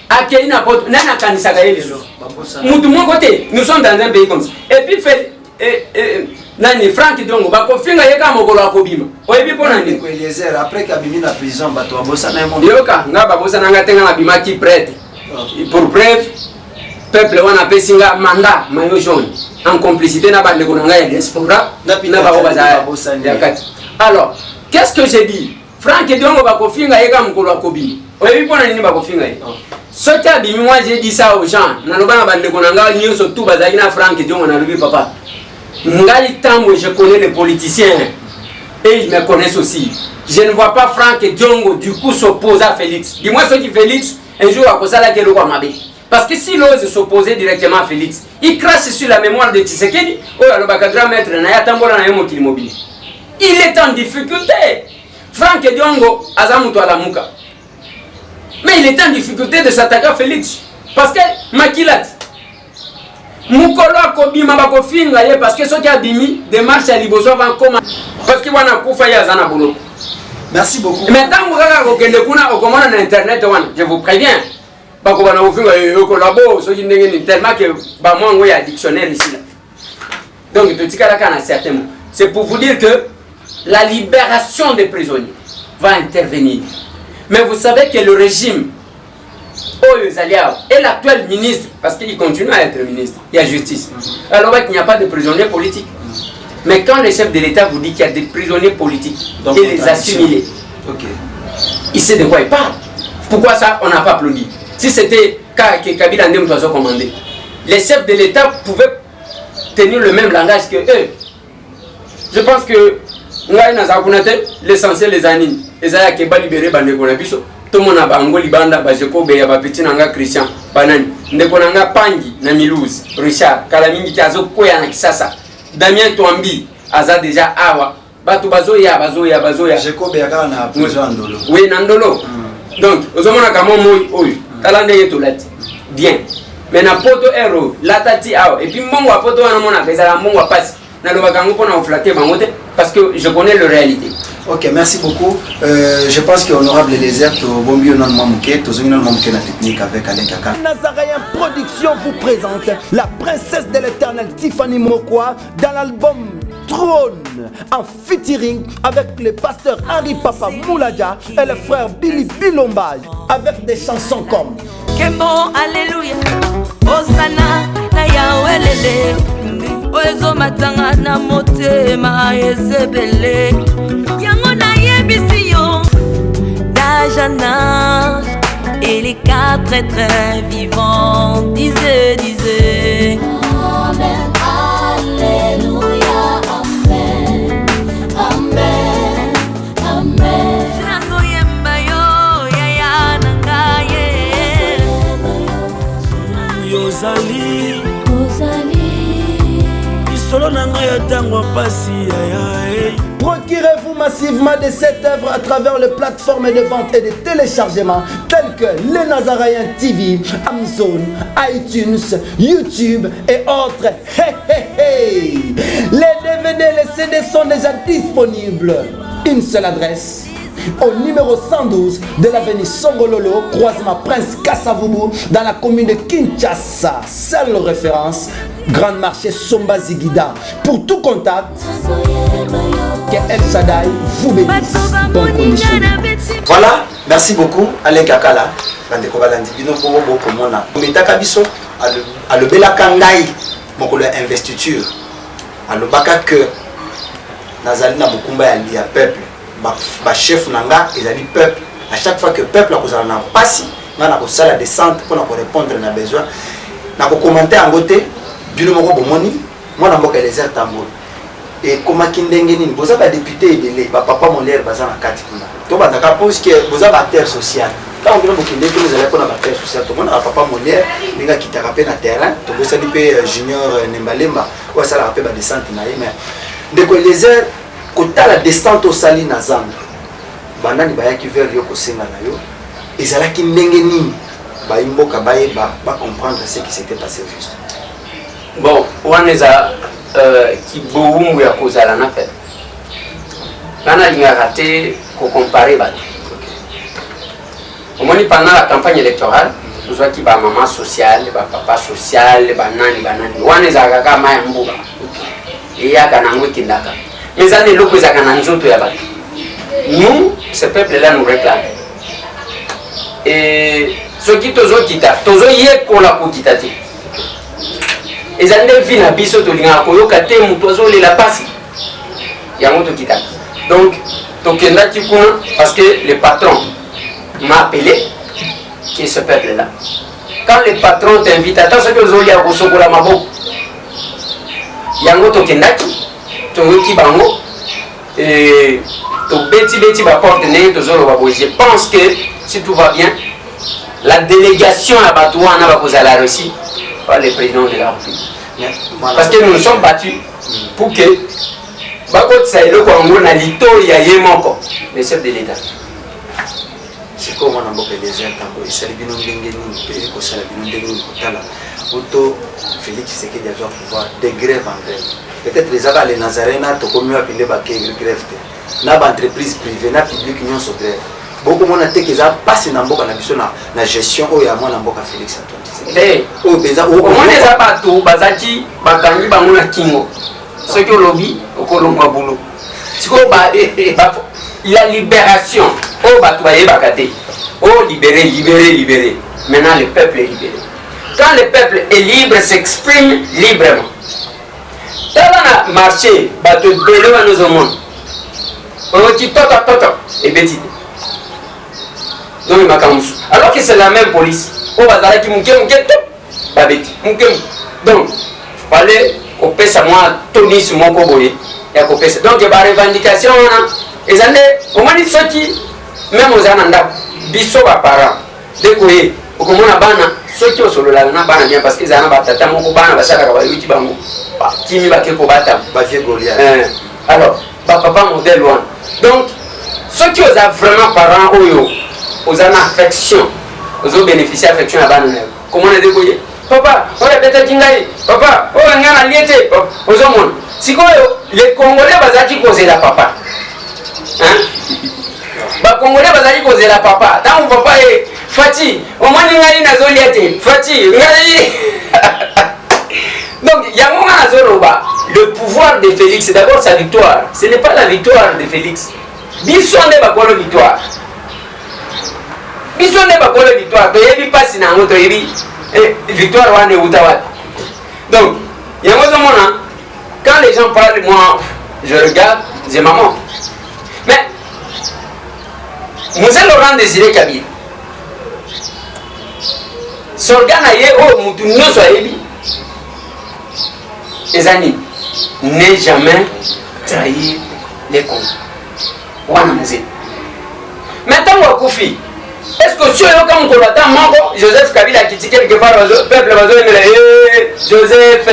Akeina pot nana kanisa gaeli mutu mon côté nous sommes dans un pays comme ça et puis fait nani Franck Dongo bako finga yeka mokolo akobima oyebi pona ndi ko Eliezer après kabimi na prison bato abosana na monde yoka nga babosana nga tenga na bima qui prête pour preuve peuple wana pesinga mandat maillot jaune en complicité na bande konanga ya diaspora na ba baza yakati. Alors qu'est-ce que j'ai dit? Franck Dongo bako finga yeka mokolo akobima oyebi pona nini bako finga yeka. Ce qui moi j'ai dit ça aux gens, surtout Franck Dion, papa. Je connais les politiciens et ils me connaissent aussi. Je ne vois pas Franck Diongo du coup s'opposer à Félix. Dis-moi ce qui Félix, un jour à cause de la parce que s'il ose s'opposer directement à Félix, il crache sur la mémoire de Tshisekedi. Il est en difficulté. Franck Diongo, Azamuto Alamuka. Mais il est en difficulté de s'attaquer à Félix. Parce que Makilat, Mukolo Kobima Bakofinga, parce que ceux qui ont dit des marches à Liboso avant comment. Parce qu'il y a un Koufa Yazana Bolo. Merci beaucoup. Maintenant, vous regardez au commande sur Internet, je vous préviens. Bakobana Ofinga, collabo, tellement que moi, il y a un dictionnaire ici. Donc, c'est pour vous dire que la libération des prisonniers va intervenir. Mais vous savez que le régime et l'actuel ministre, parce qu'il continue à être ministre, il y a justice. Alors il n'y a pas de prisonniers politiques. Mais quand le chef de l'État vous dit qu'il y a des prisonniers politiques, donc il les assimile. Il sait de quoi il parle. Pourquoi ça, on n'a pas applaudi? Si c'était Kabila Ndem Toiseau commandé, les chefs de l'État pouvaient tenir le même langage que eux. Je pense que l'essentiel des années, les Aya Keba libéré Bandekonabiso, tout le monde a Bango Libanda, Bajekobe, Yabapetin Nanga Christian, Banani, Ndekonanga Pangi, Namilouz, Richard, Kalamini Kazo Koya Nakisasa, Damien Touambi, Aza déjà Awa, Batu Bazoya, Jacob Yaga na prison Andolo. Oui, Nandolo. Donc, aux hommes à Moi, Talande Yetolat. Bien. Mais na poto hero, Latati Awa, et puis Mongo a poto à mon affaire, à Mongo a passé. Parce que je connais la réalité. Ok, merci beaucoup. Je pense que honorable Eliezer, Bombi non Mamouké, Tozongino Mamouké la technique avec Alain Kaka. Nazarien Production vous présente la princesse de l'éternel Tiffany Mokwa dans l'album Trône en featuring avec le pasteur Henri Papa Moulaja et le frère Billy Bilomba avec des chansons comme Que bon, alléluia. osana na yawelele oezo matanga na motema ezebele yango nayebisi yo d'âge en âge et les quatre êtres vivants disaient Amen, Alléluia, Amen, Amen, Amen. Yozali Isolo nanga ya tango pasi ya. Procurez-vous massivement de cette œuvre à travers les plateformes de vente et de téléchargement telles que Les Nazariens TV, Amazon, iTunes, YouTube et autres. Les DVD et les CD sont déjà disponibles. Une seule adresse. Au numéro 112 de l'avenue Songololo, croisement Prince Kassavubu, dans la commune de Kinshasa. Seule référence, Grand Marché Somba Zigida. Pour tout contact, que El Shaddai vous bénisse. Bonne condition. Voilà, merci beaucoup Alain Kakala. Bandeko balandi bino bobo komona. Metaka biso alobela kangai mokolo ya investiture. Alobaka que nazali na bukumba ya peuple. Ba chef nanga ezali peuple. À chaque fois que peuple a kozala na pasi, nga na kosala descente pour na répondre na besoin. Na ko commenter en beauté, bino moko bomoni, mwana mboka Eliezer Tambour. Et comment kindenge nini boza ba député ebele ba papa Molière baza na kati kuna to ba ndaka pense que boza ba terre sociale quand on veut bokinde que nous allons pour la terre sociale to mona papa Molière ninga kitaka pe na terrain to boza li pe junior Nembalemba ou ça la pe ba descente na mais ndeko Eliezer kota la descente au sali na zamba banani ba yaki vers yo ko senga na yo ezala kindenge nini ba imboka ba yeba ba comprendre ce qui s'était passé juste. Bon, on est à qui boum ya kozala na fait. Bana linga raté ko comparer ba. Au moins pendant la campagne électorale, nous voit qui ba maman sociale, ba papa social, ba nani. Wana za kaka maya mbuga. Et ya kana ngwe kindaka. Mais ça ne loko za kana nzoto ya ba. Nous, ce peuple là nous réclame. Et ce qui tozo kita, tozo ye ko la ko kitati. Et ça ne vit na biso to linga ko yoka te muto zo le la pasi ya moto kita. Donc tokenda tikuna parce que le patron m'a appelé qui est ce peuple là. Quand le patron t'invite attends ce que zo ya ko sokola maboko yango tokenda ki to yoki bango et to beti ba porte ne to zo lo babo. Je pense que si tout va bien la délégation à Batouana va poser la Russie par le président de la République. Parce que nous nous sommes battus pour que Bakot Saïlo Kwango na lito ya yemoko le chef de l'État. C'est comme on a beaucoup de gens qui sont allés nous dégager nous sala nous dégager kotala auto Félix Tshisekedi doit pouvoir de grève en grève. Peut-être les abat les Nazarena to comme appeler ba grève na ba entreprise privée na public union sur grève. Beaucoup de gens qui ont passé dans la gestion de la Félix Antoine. Hey, on les a pas tout, Bazaki, Bakani, Bamona Kingo. Ce qui est au lobby, au Colombo Boulot. Il y a libération. Oh, Batouaye Bakate. Oh, libéré. Maintenant, le peuple est libéré. Quand le peuple est libre, s'exprime librement. Dans le marché, Batou Bello à nos hommes. On dit toto, et bêtise. Alors que c'est la même police. Donc, fallait qu'on pèse à moi, Tony sur mon coboye. Donc, il y a des revendications. Et au moins, ceux qui, même aux Ananda, biso à parents, décoyer, au commun à Bana, ceux qui ont sur le lana, Bana bien parce qu'ils ont un batata, mon cobana, Basara, Yuti Bango, qui m'y va que Kobata, Bafia Goliath. Alors, papa modèle loin. Donc, ceux qui ont vraiment parents, aux affections, aux bénéficiaires affection à Banane. Comment on a débrouillé? Papa, on a peut-être Kingaï. Papa, on a un liété. Aux hommes. Si les Congolais bazaki causer la papa. Hein? Les Congolais bazaki causer la papa. Tant mon papa est Fati. Au moins, il y a une zoliette. Fati. Donc, il y a un moment le pouvoir de Félix, c'est d'abord sa victoire. Ce n'est pas la victoire de Félix. Bisson n'est pas quoi la victoire. Biso ne ba kola victoire to yebi passe na moto yebi Et victoire wana utawa. Donc, il y a un moment, quand les gens parlent, moi, je regarde, j'ai maman. Mais, Moussa Laurent Désiré Kabila, s'organiser au Moutounio Soyebi, les amis, n'est jamais trahi les comptes. Wana Moussa. Maintenant, Wakoufi, est-ce que si on comme combattant Mango, Joseph Kabila qui dit quelque part au peuple, Joseph,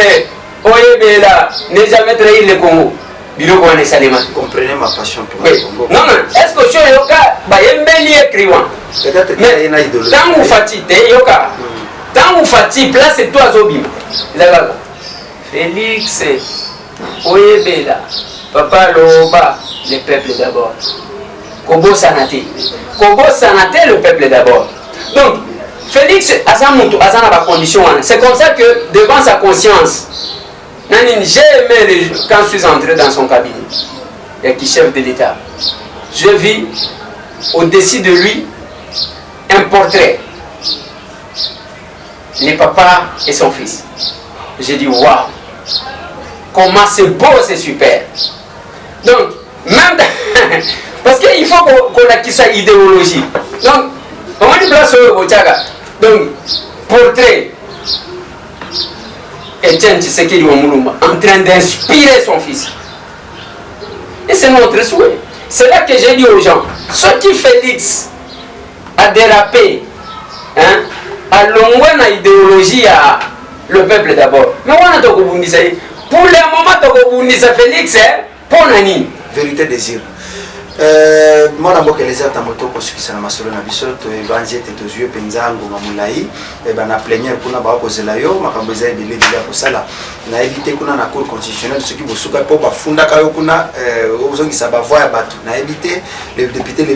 Oyebela, n'est jamais trahi le Congo. Comprenez ma passion pour le Congo. Non, non, est-ce que si on a un écrivain, tant vous fatiguez, Yoka, tant vous fatiguez, place et toi Zobim. Félix, Oyebela, Papa Loba, le peuple d'abord. Kobo Sanate. Kobo Sanate, le peuple d'abord. Donc, Félix a sa condition. C'est comme ça que, devant sa conscience, j'ai aimé quand je suis entré dans son cabinet, et qui chef de l'État, je vis au-dessus de lui un portrait. Les papas et son fils. J'ai dit, waouh, comment c'est beau, c'est super. Donc, même parce qu'il faut qu'on acquise sa idéologie. Donc, on dit place au Tchaga. Donc, portrait Etienne Tshisekedi Wamulumba en train d'inspirer son fils. Et c'est notre souhait. C'est là que j'ai dit aux gens, ce qui Félix a dérapé, hein, à longueur de l'idéologie à le peuple d'abord. Mais on a pour le moment, Tokobundisa Félix, pour Nani. Vérité désir. Moi d'abord que les autres moto construisent na masolo na biso to evanzi te to yeux penzango mamulai e bana plénière kuna ba ko zela yo makambo za ebele bila ko sala na éviter kuna na cour constitutionnelle ce qui bosuka po ba funda kayo kuna ozongi sa ba voix ya batu na éviter les députés les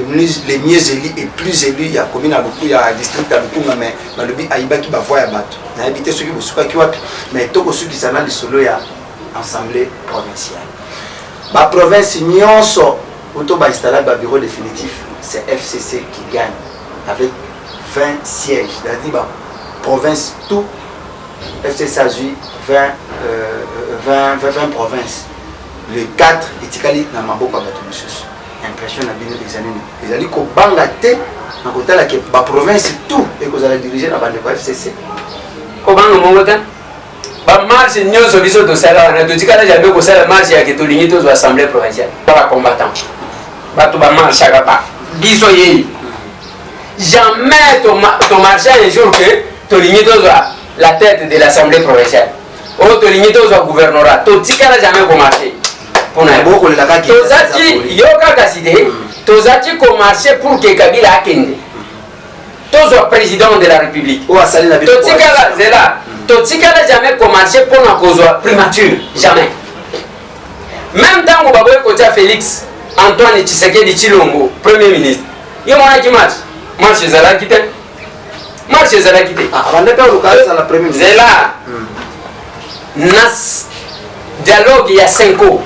mieux élus et plus élus ya commune à beaucoup ya district à beaucoup mais balobi aiba ki ba voix ya batu na éviter ce qui bosuka ki wapi mais to ko suki sana li solo ya assemblée provinciale ba province nyonso auto installer le bureau définitif, c'est FCC qui gagne avec 20 sièges. C'est-à-dire, bah, province, tout, FCC a eu 20 provinces. Le 4, Etikali n'a pas beaucoup de impression à bien des années. Ils ont dit qu'au Bangladesh, dans le côté de la province, tout, et que vous allez diriger la bande de FCC. Comment on va ba marche nyonso biso to sala na to tikala jabe ko sala marche ya keto lingi to zo assemblée provinciale para combattant bato ba marche ka ba biso yei jamais to marche un jour que to lingi to zo la tête de l'assemblée provinciale o to lingi to zo gouvernorat to tikala jamais ko marcher pona boko la ka ki to zaki yoka kaside to zaki ko marcher pour que Kabila akende to zo président de la République o asali na to tikala zela Totikala jamais commencé pour la cause primature, jamais. Même temps où Baboy Kotia Félix, Antoine Tshisekedi Tshilombo, Premier ministre, il y a un qui marche. Marche Zala quitté. Marche Zala quitté. Ah, on n'est pas au cas de la Premier ministre. Zela. Nas dialogue il y a 5 ans.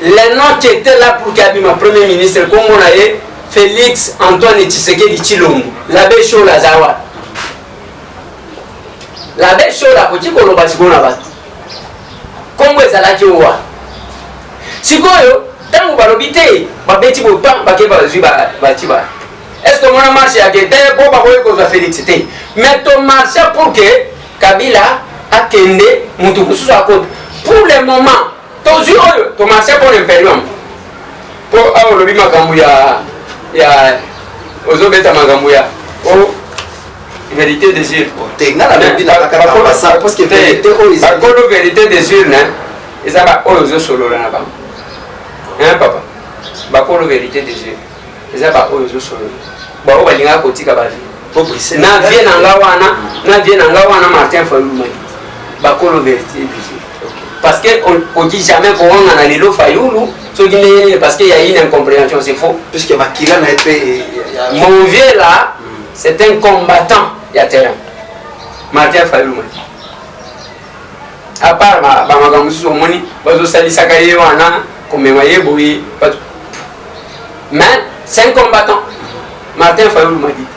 Les noms qui étaient là pour Kabila, Premier ministre, comme on a eu, Félix, Antoine Tshisekedi Tshilombo, l'abbé Cho Lazawa. La belle chose là, quand tu connais pas, tu connais pas. Comment ça là tu vois? Si quoi yo, tant que balobité, ba beti bo pan, ba ke ba zui ba tiba. Est-ce que mon marché a été bon ba boy cause félicité? Mais ton marché pour que Kabila a kende mutu kusu à côté. Pour le moment, ton zui oyo, ton marché pour l'impérium. Pour avoir le bima kambuya ya ozobeta magambuya. Oh vérité des yeux. Parce que vérité la vérité des yeux, ils ont osé solo là bas. Hein papa? Bakolo vérité des yeux. Ils ont osé solo. Bah on va dire à côté kabali. Na vie n'angawana Martin Fayulu. Bakolo vérité des yeux. Parce que on dit jamais qu'on a un lilo Fayulu. Parce qu'il y a une incompréhension, c'est faux. Puisque Makila n'a été. Mon vieux là, c'est un combattant. Il y a terrain. Martin Fayulu. À part ma gamusu moni, bazo sali sakaye wana, comme maye boui. Mais c'est un combattant. Martin Fayulu m'a dit.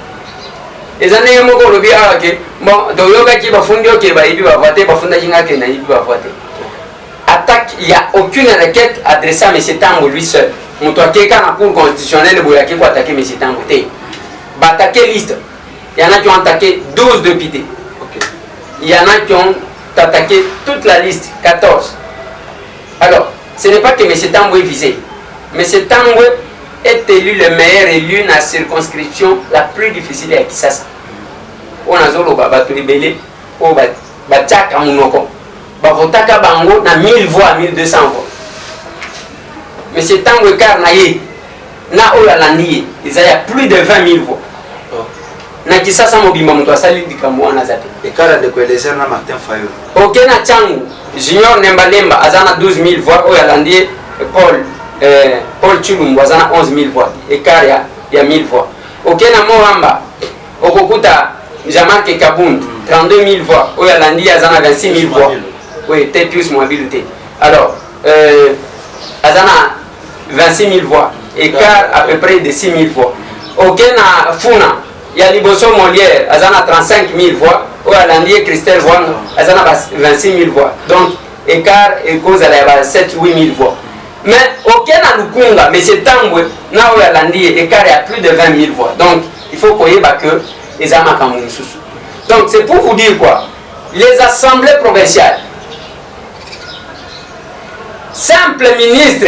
ezane moko lobi awake bon doyoka ki bafundi ok ba ibi ba voter bafunda kinga ke na ibi ba voter attaque il y a aucune requête adressée à M. Tambo lui seul moto akeka na cour constitutionnelle boyaki ko attaquer M. Tambo te ba attaquer liste il y en a qui ont attaqué 12 députés il y en a qui ont attaqué toute la liste 14 alors ce n'est pas que M. Tambo est visé M. Tambo est élu le meilleur élu dans la circonscription la plus difficile à Kisasa. On a zolo bato libellé, on va tchaka munoko, va voter bango na 1000 voix, 1200 voix. Mais c'est tant que carnaye, na olalandi, il y a plus de 20 000 voix. Na Kisasa mobimba muto asali dikambo na zate. Et quand de coalition na Martin Fayulu. Ok na changu, Junior Nembalemba azana 12 000 voix, olalandi Paul Chulumbu azana 11 000 voix, écart il y a 1000 voix. Ok na Moamba, okokuta Jean-Marc Kabund 32 000 voix, Oyalandi azana 26 000 voix. Oui, t'es plus mobilité. Alors, azana 26 000 voix, écart à peu près de 6 000 voix. Ok na Funa, il y a Liboso Molière, azana 35 000 voix, Oyalandi et Christelle Wang, azana 26 000 voix. Donc, écart et cause à la 7 000 8 000 voix. Mais aucun à Lukunga, mais c'est Tambwe, na Oyalandi écart à plus de 20 000 voix. Donc, il faut qu'on y ait que les Amakamounous. Donc, c'est pour vous dire quoi? Les assemblées provinciales, simple ministre,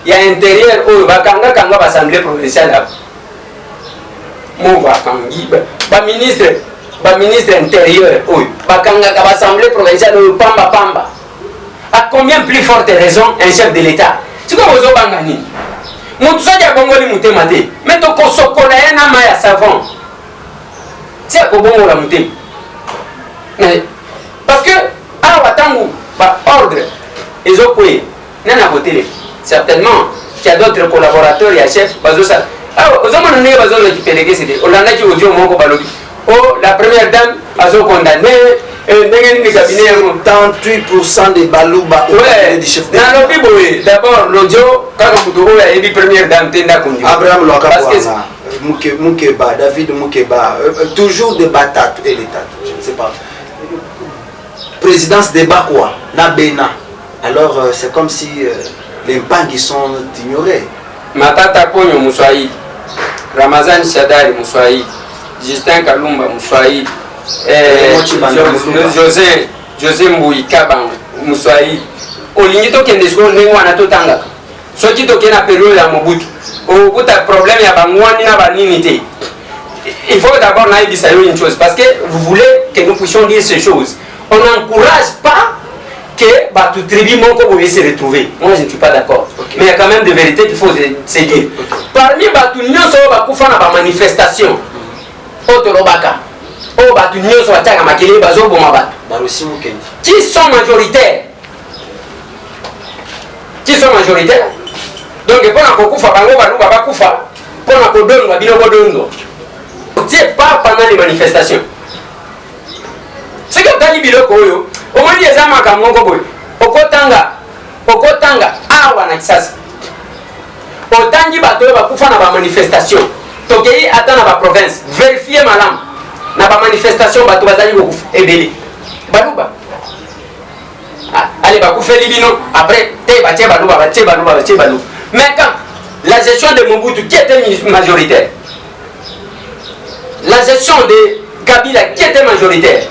il y a intérieur, oh, Bakanga Kanga, assemblée provinciale. Mouva Kangi, ministre intérieur, oh, Bakanga, assemblée provinciale, Pamba Pamba. À combien plus forte raison un chef de l'État? C'est comme vous Bangani. Moutousa ya Bongoli Moutemate, mais tu as un maya savant. C'est à quoi la Moutem. Parce que, à Watangu, ordre, ils ont payé. N'a voté. Certainement qu'il y a d'autres collaborateurs et chefs. Alors, aux hommes qui ont récupéré, c'était Olanda qui ont dit au Mongo Balobi. Oh, la première dame a été condamnée. 38% des Balouba ouais. Du chef de d'abord, l'audio, quand on a dit première dame, Abraham Lokapouana, Moukeba, David Moukeba, toujours des batates et l'État, je ne sais pas. Présidence des Bakwa, Nabena. Alors, c'est comme si les banques sont ignorés. Matata Ponyo Moussaïd, Ramazan Shadari Moussaïd, Justin Kalumba Moussaïd, José Mbouika Moussaïd. Olingito Kendesco Nengwana Totanga. Ce qui toque na période à Mobutu. Au bout d'un problème, il y a Bangwani na Baninité. Il faut d'abord dire une chose, parce que vous voulez que nous puissions dire ces choses. On n'encourage pas que tout tribu Moko pouvait se retrouver. Moi, je ne suis pas d'accord. Okay. Mais il y a quand même des vérités qu'il faut se dire. Okay. Parmi les gens manifestation, qui sont majoritaires. Qui sont majoritaires. Donc, c'est pas pendant les manifestations. Ce que tu as dit, au moins les gens qui ont Okotanga, awa na Kisasa. Otangi bato ba kufa na ba manifestation. Tokei ata na ba province. Vérifiez malam. Na ba manifestation bato bazali kufa ebeli. Baluba. Allez ba kufa libino après te ba tie baluba ba tie baluba ba tie baluba. Mais quand la gestion de Mobutu qui était majoritaire. La gestion de Kabila qui était majoritaire.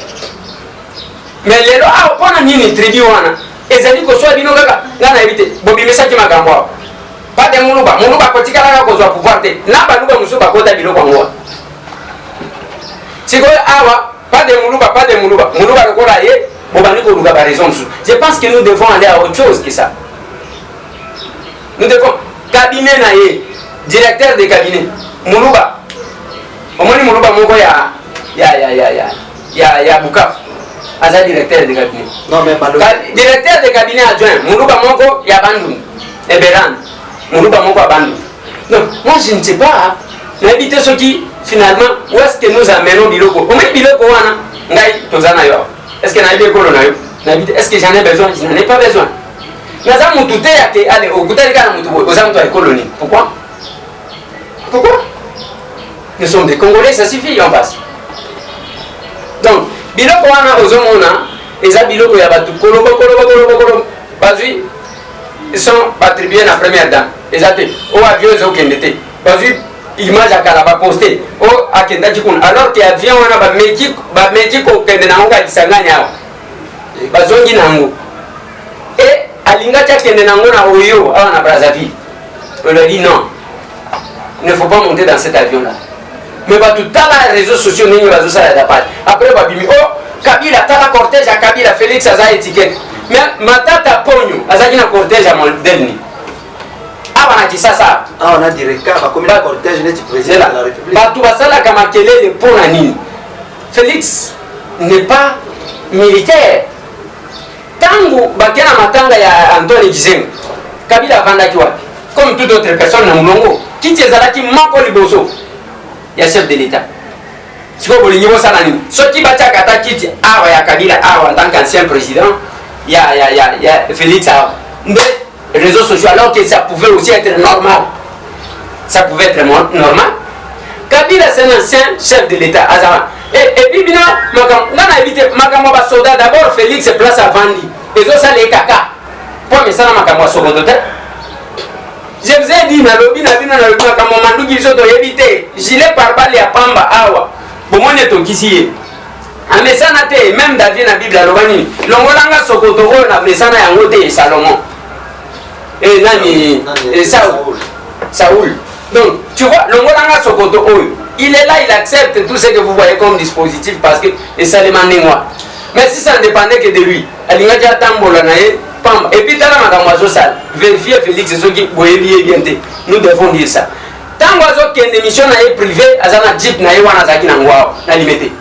Mais les lois a pas nini tribu wana. Ezali ko so bino kaka ngana ebite bobi message makambo pas de muluba ko tikala ko zo pouvoir te na baluba musuba ko da bino kwa ngwa siko awa pas de muluba ko la ye bobani ko luga ba raison. Je pense que nous devons aller à autre chose que ça. Nous devons cabinet na ye directeur de cabinet muluba omoni muluba moko ya Bukavu. Aza directeur de cabinet. Non mais directeur de cabinet adjoint, Moulouba Moko Yabandou, Eberan, Moulouba Moko Abandou. Donc, moi je ne sais pas, n'habitez ceux qui, finalement, où est-ce que nous amenons Biloko? Au moins Biloko, est-ce que n'habitez Kolonayo? Est-ce que j'en ai besoin? Je n'en ai pas besoin. Naza Moutouté, allez, au bout de la colonie. Pourquoi? Nous sommes des Congolais, ça suffit, on passe. Donc biloko wana ozomona eza biloko ya bato kolobo bazwi ils sont attribués na première dame eza te o avion ezokende te bazwi image akala baposte o akendaki kuna alors que avion wana bameki kokende nango kakisangani awa bazongi nango e alingaki akende nango na oyo awa na Brazzaville. On lui a dit non, il ne faut pas monter dans cet avion là. Mais bah tout à les réseaux sociaux n'y va ça la part. Après bah bimi oh Kabila tala cortège à Kabila Félix aza étiquette. Mais matata pogno azaki na cortège à Moldelni. Ah bana ki ça. Ah on a direct car comme la cortège n'est président de la République. Bah tout ça là kama kelele pour nani. Félix n'est pas militaire. Tangu bakena matanga ya Antoine Gizenga. Kabila vandaki wapi? Comme toute autre personne na mulongo. Kiti ezalaki mako liboso. Ya chef de l'État. Siko bolingi bo sala nini? Soki batia kata kiti awa ya Kabila awa en tant qu'ancien président, ya Félix awa. Mais réseaux sociaux alors que ça pouvait aussi être normal. Ça pouvait être normal. Kabila c'est un ancien chef de l'État azama. Et puis bino makam ngana éviter makam ba soldat d'abord Félix place à Vandi. Ezo sala kaka. Pour me sala makam wa sokoto te. Je vous ai dit, comme on m'a dit, gilet par balle à Pamba, awa. Bon, on est au Kissi. En Messana, même David na Bible à Lobani. L'ongolanga Sokoto, on a Messana et Angote et Salomon. Et Nani, et Saoul. Donc, tu vois, l'ongolanga Sokoto, il est là, il accepte tout ce que vous voyez comme dispositif parce que c'est les moi. Mais si ça ne dépendait que de lui, il y a déjà Tambola. Et puis, vérifier Félix, c'est ce qui est bien. Nous devons dire ça. Tant que une émission privée, azana jeep na yewa na zaki na ngwao na limité.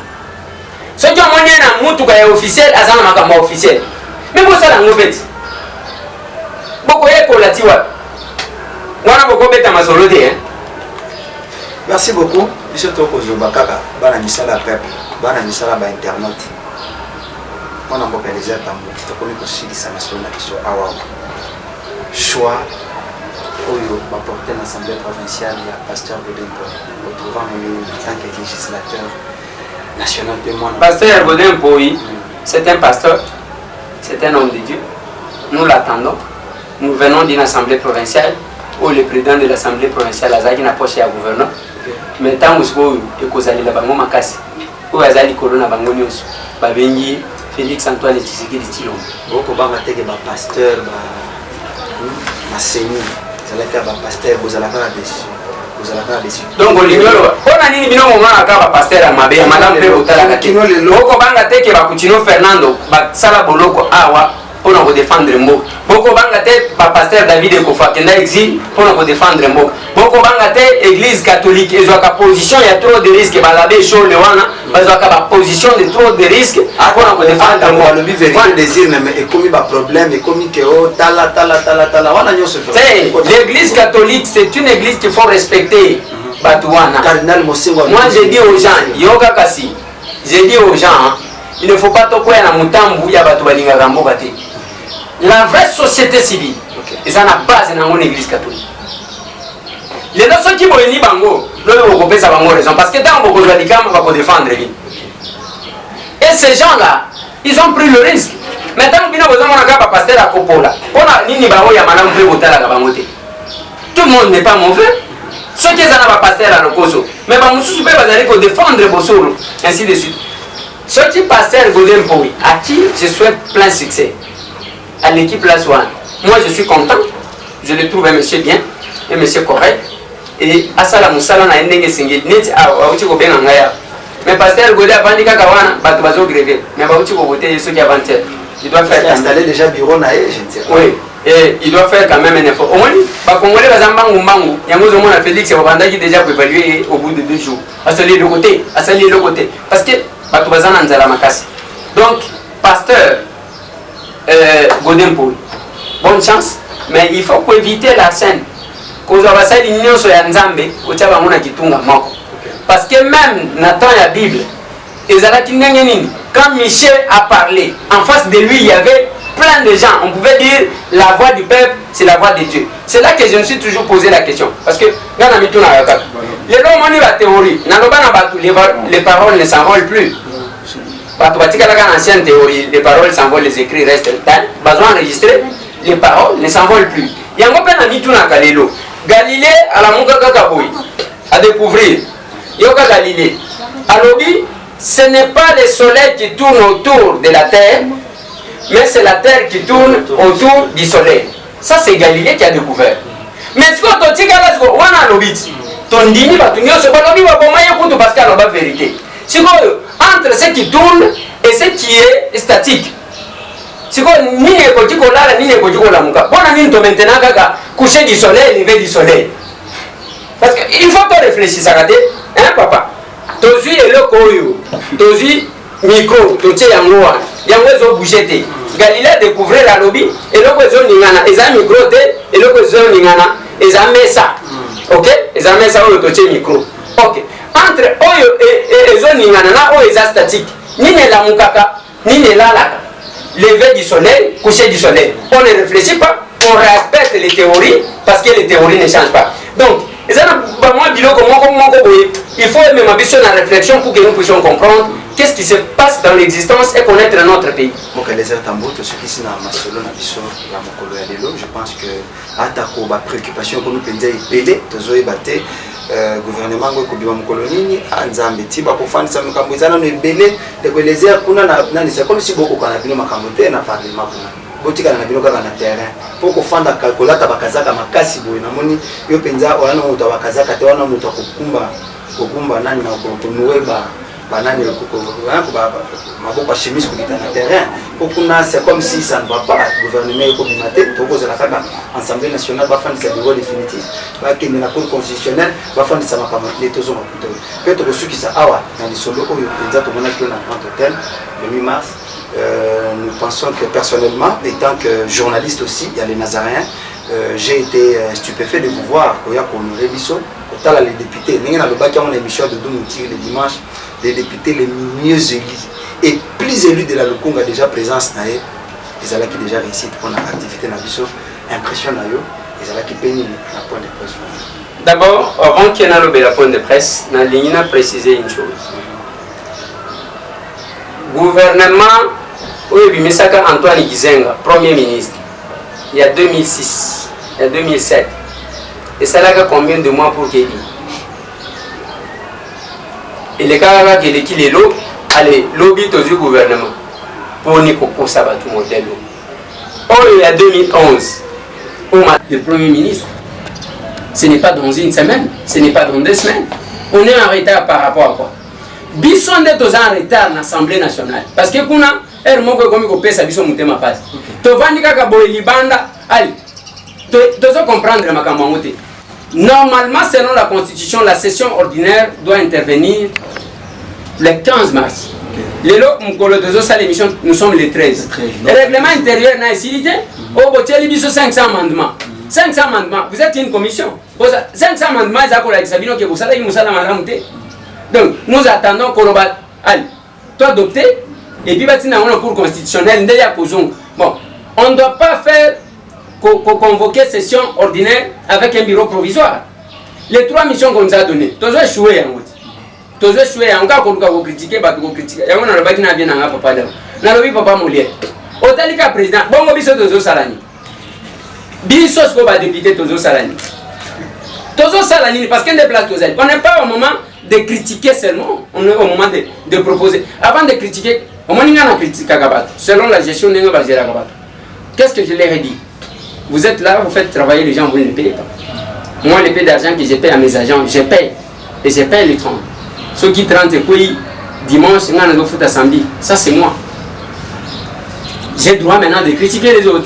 Ce qui est na mutu ka officiel, azana makamba officiel. Mais bon ça la ngobeti. Boko yeko latiwa. Wana boko beta masolo te hein. Merci beaucoup. Monsieur Toko Zobakaka, bana misala peuple, bana misala ba internet. On a beaucoup les attentes. Tu connais que si ça masolo na kiso awa. Choix Oyo va porter l'Assemblée provinciale, il y a Pasteur Godempo, retrouvant en tant que législateur national de moi. Pasteur Godempo, oui, c'est un pasteur, c'est un homme de Dieu. Nous l'attendons. Nous venons d'une Assemblée provinciale où le président de l'Assemblée provinciale a une approche à gouverneur. Mais tant que vous avez la bango makasi, où vous avez corona bango nyos, babengi Félix Antoine Tshisekedi Tshilombo. Beaucoup banga teke ba pasteur ba maseni. Pasteur, vous allez faire des donc on a dit que nous avons pasteur à Mabé, madame Boko Banga Teke, Bakuchino Fernando, Sala Boloko Awa, pour nous défendre Mbo. Boko Banga Teke, pasteur David Ekofa, qui est exil, pour nous défendre Mbo. Boko Banga Teke, église catholique, ils ont une position, il y a trop de risques, Balabé, Chaud, Lewana, ils ont une position de trop de risques, pour nous défendre Mbo. Le but vérité désir, mais et comme il y a problème, et comme il y a tala, l'église catholique, c'est une église qu'il faut respecter. Moi, j'ai dit aux gens, Yoga Kassi, j'ai dit aux gens, il ne faut pas toquer na mutambu ya batu balinga gambo bate. La vraie société civile, et ça n'a pas dans l'église catholique. Les gens qui vont venir bango, le groupe ça va raison parce que dans beaucoup de radicaux on va défendre lui. Et ces gens-là, ils ont pris le risque. Maintenant, bino besoin on a pasteur à Copola. On a nini bao ya madame Brebotala gabangote. Tout le monde n'est pas mauvais. Ceux qui sont pas pasteur à Lokoso, mais ba mususu pe bazali ko défendre Bosoro, ainsi de suite. Ceux qui pasteur Godempo, à qui je souhaite plein succès. À l'équipe La Soine. Moi je suis content. Je le trouve un monsieur bien, un monsieur correct. Et asala musala na ndenge singeli net a uti ko benga ngaya. Mais pasteur Godempo avandi kaka wana bato bazo grever. Mais ba uti ko voter ceux qui avancer. Il doit faire installer déjà bureau na je ne sais pas. Oui. Et il doit faire quand même un effort. Au moins, les Congolais, il y a Félix qui déjà pour évaluer au bout de 2 jours. À saluer le côté, à saluer le côté. Parce que donc, pasteur Godempo, bonne chance, mais il faut éviter la scène. Parce que même Nathan et la Bible, quand Michel a parlé, en face de lui, il y avait plein de gens. On pouvait dire la voix du peuple, c'est la voix de Dieu. C'est là que je me suis toujours posé la question. Parce que les gens ont la théorie. Les paroles ne s'envolent plus. Parce que la ancienne théorie, les paroles s'envolent, les écrits restent. Besoin d'enregistrer, les paroles ne s'envolent plus. Il y a un peu de tout dans Galilée. Galilée, à la Mouka Kakaboui, à découvrir. Yoga Galilée. À l'Obi, ce n'est pas le soleil qui tourne autour de la terre, mais c'est la terre qui tourne autour du soleil. Ça, c'est Galilée qui a découvert. Mais ce qu'on dit, on a l'Obi. Ton dîner va tourner, c'est pas l'Obi, va pas mailler parce qu'il y a la vérité. C'est entre ce qui tourne et ce qui est statique. C'est quoi ni ne koti ko lala ni ne koti ko lamuka. Bona ni to maintenant kaka coucher du soleil, lever du soleil. Parce que il faut pas réfléchir ça raté, hein papa. Tozi eloko oyo, tozi micro, totie yango wana. Yango ezo bouger te. Galilée découvrir la lobby, eloko ezo ningana, eza micro te, eloko ezo ningana, eza mesa. OK? Eza mesa oyo totie micro. OK. Entre oyo et zoningana na oyo eza statique. Ni ne la mukaka, ni ne la laka. Lever du soleil, coucher du soleil. On ne réfléchit pas, on respecte les théories parce que les théories ne changent pas. Donc, il faut même ambitionner la réflexion pour que nous puissions comprendre qu'est-ce qui se passe dans l'existence et connaître notre pays. Je pense que la préoccupation que nous avons gouvernement ngwe mkolonini anzambe tiba kufandisa makambo izana no ebele de kuelezea kuna na c'est comme si boko kana bino makambo te na parlement kuna botika na bino kaka na terrain pour kufanda calculata bakazaka makasi boye na moni yo penza wana mutu bakazaka te wana mutu kokumba nani na konuweba banani maboko chemise kubita na terrain okuna c'est comme si ça ne va pas gouvernement eko bimate tokoza la kaka Assemblée nationale va faire des bureaux définitifs va que na cour constitutionnelle va faire des makambo les tozo makuto peut-être que qui ça awa dans les solo oyo penza to mona que na grand hôtel le 8 mars nous pensons que personnellement étant que journaliste aussi il y a les Nazaréens j'ai été stupéfait de vous voir koya ko révision autant les députés ninga na lobaki on émission de Doumouti le dimanche les députés les mieux élus et plus élus de la Lukunga déjà présence na eux ils allaient qui déjà réussite pour la activité na biso impression na yo ils allaient qui pénible la point de presse. D'abord avant qu'il y ait la point de presse na ligne na préciser une chose. Gouvernement oui bimisaka Antoine Gizenga premier ministre il y a 2006 il y a 2007 et ça là combien de mois pour qu'il et les cas qui les lots allez lobby du gouvernement pour nous pour ça tout modèle il y a 2011 le premier ministre ce n'est pas dans une semaine ce n'est pas dans 2 semaines on est en retard par rapport à quoi bison de tous en retard dans l'Assemblée nationale parce que kuna elle moko comme ko pesa biso mutema passe to vandika ka boy libanda allez to comprendre makambo ngote. Normalement, selon la Constitution, la session ordinaire doit intervenir le 15 mars. Les lots, nous sommes les 13. Le règlement intérieur n'a pas au bout de 500 amendements. 500 amendements, vous êtes une commission. 500 amendements, donc, nous attendons qu'on va adopter et puis, on a un cours constitutionnel. Bon, on ne doit pas faire convoquer session ordinaire avec un bureau provisoire. Les 3 missions qu'on nous a données, tous échoué en route. Tous échoué en cas qu'on va critiquer, bah on critiquer. Et on a le bac n'a bien en papa là. N'a le papa Molière. Autant que président, bon biso tous salani. Biso ce qu'on va député tous salani. Tous salani parce qu'on déplace tous. On n'est pas au moment de critiquer seulement, on est au moment de proposer. Avant de critiquer, au moment où on a critiqué Kagabat, selon la gestion de Kagabat. Qu'est-ce que je leur ai dit? Vous êtes là, vous faites travailler les gens, vous ne les payez pas. Moi, les paie d'argent que je paye à mes agents, je paye. Et je paye les 30. Ceux qui 30 et puis dimanche, on a foot à samedi. Ça, c'est moi. J'ai le droit maintenant de critiquer les autres.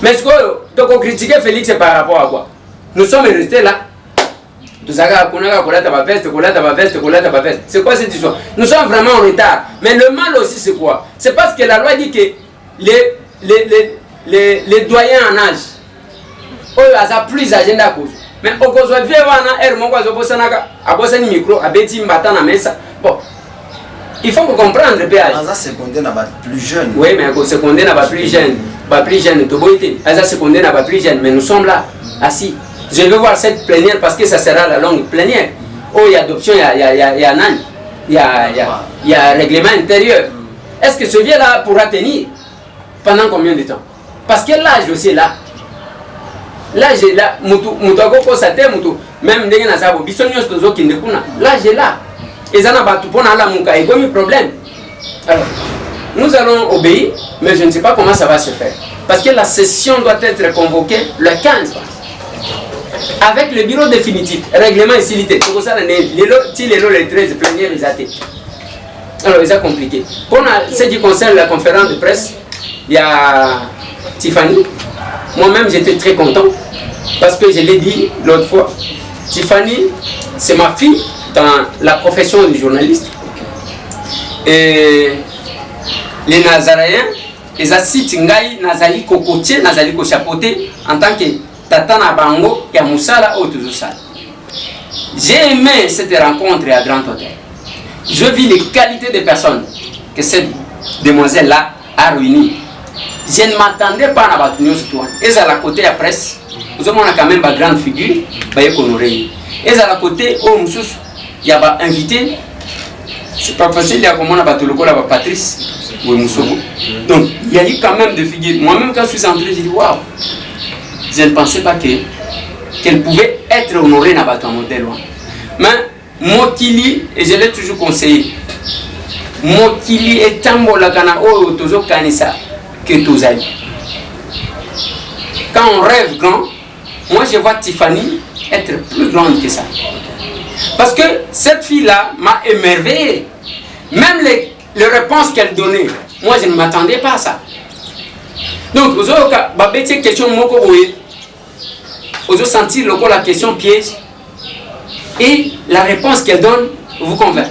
Mais ce qu'on critique Félix, c'est par rapport à quoi? Nous sommes restés là. C'est quoi cette histoire? Nous sommes vraiment en retard. Mais le mal aussi, c'est quoi? C'est parce que la loi dit que les doyens en âge, ils ont plus d'agenda à cause. Mais au cause de bon, il faut comprendre le péage. C'est condamné à plus jeune. Oui, mais c'est condamné à plus jeune. Plus jeune, c'est condamné à plus jeune. Mais nous sommes là, assis. Je veux voir cette plénière parce que ça sera la longue plénière. Oh, il y a adoption, il y a règlement intérieur. est-ce que ce vieux-là pourra tenir pendant combien de temps? Parce que l'âge aussi est là. L'âge est là. Même l'âge est là. Et ça n'a pas tout pour un problème. Alors, nous allons obéir, mais je ne sais pas comment ça va se faire. Parce que la session doit être convoquée le 15. Avec le bureau définitif, règlement et silité. C'est pour ça que les 13 plénières, ils ont été. Alors, c'est compliqué. Pour ce qui concerne la conférence de presse, il y a Tiffany. Moi-même, j'étais très content. Parce que je l'ai dit l'autre fois. Tiffany, c'est ma fille dans la profession de journaliste. Et les Nazaréens, ils assistent Ngai, Nazali Kokotier, Nazali Kochapoté en tant que Tata Nabango et Moussala Otuzusala. J'ai aimé cette rencontre à Grand Hôtel. Je vis les qualités des personnes que cette demoiselle-là a réunies. Je ne m'attendais pas à la situation. Et à la côté de la presse, nous avons quand même une grande figure, et à la côté, il y a invité. C'est pas facile, il y a comment on a battu le col à Patrice ou Moussogo. Donc, il y a eu quand même des figures. Moi-même, quand je suis entré, j'ai dit waouh, je ne pensais pas qu'elle pouvait être honorée dans le modèle. Mais Mokili, et je l'ai toujours conseillé, Mokili est un bon lagana au Tozo Kanisa que Tozali. Quand on rêve grand, moi je vois Tiffany être plus grande que ça. Parce que cette fille-là m'a émerveillé. Même les réponses qu'elle donnait, moi je ne m'attendais pas à ça. Donc, vous avez une question, vous avez senti la question piège. Et la réponse qu'elle donne vous convainc.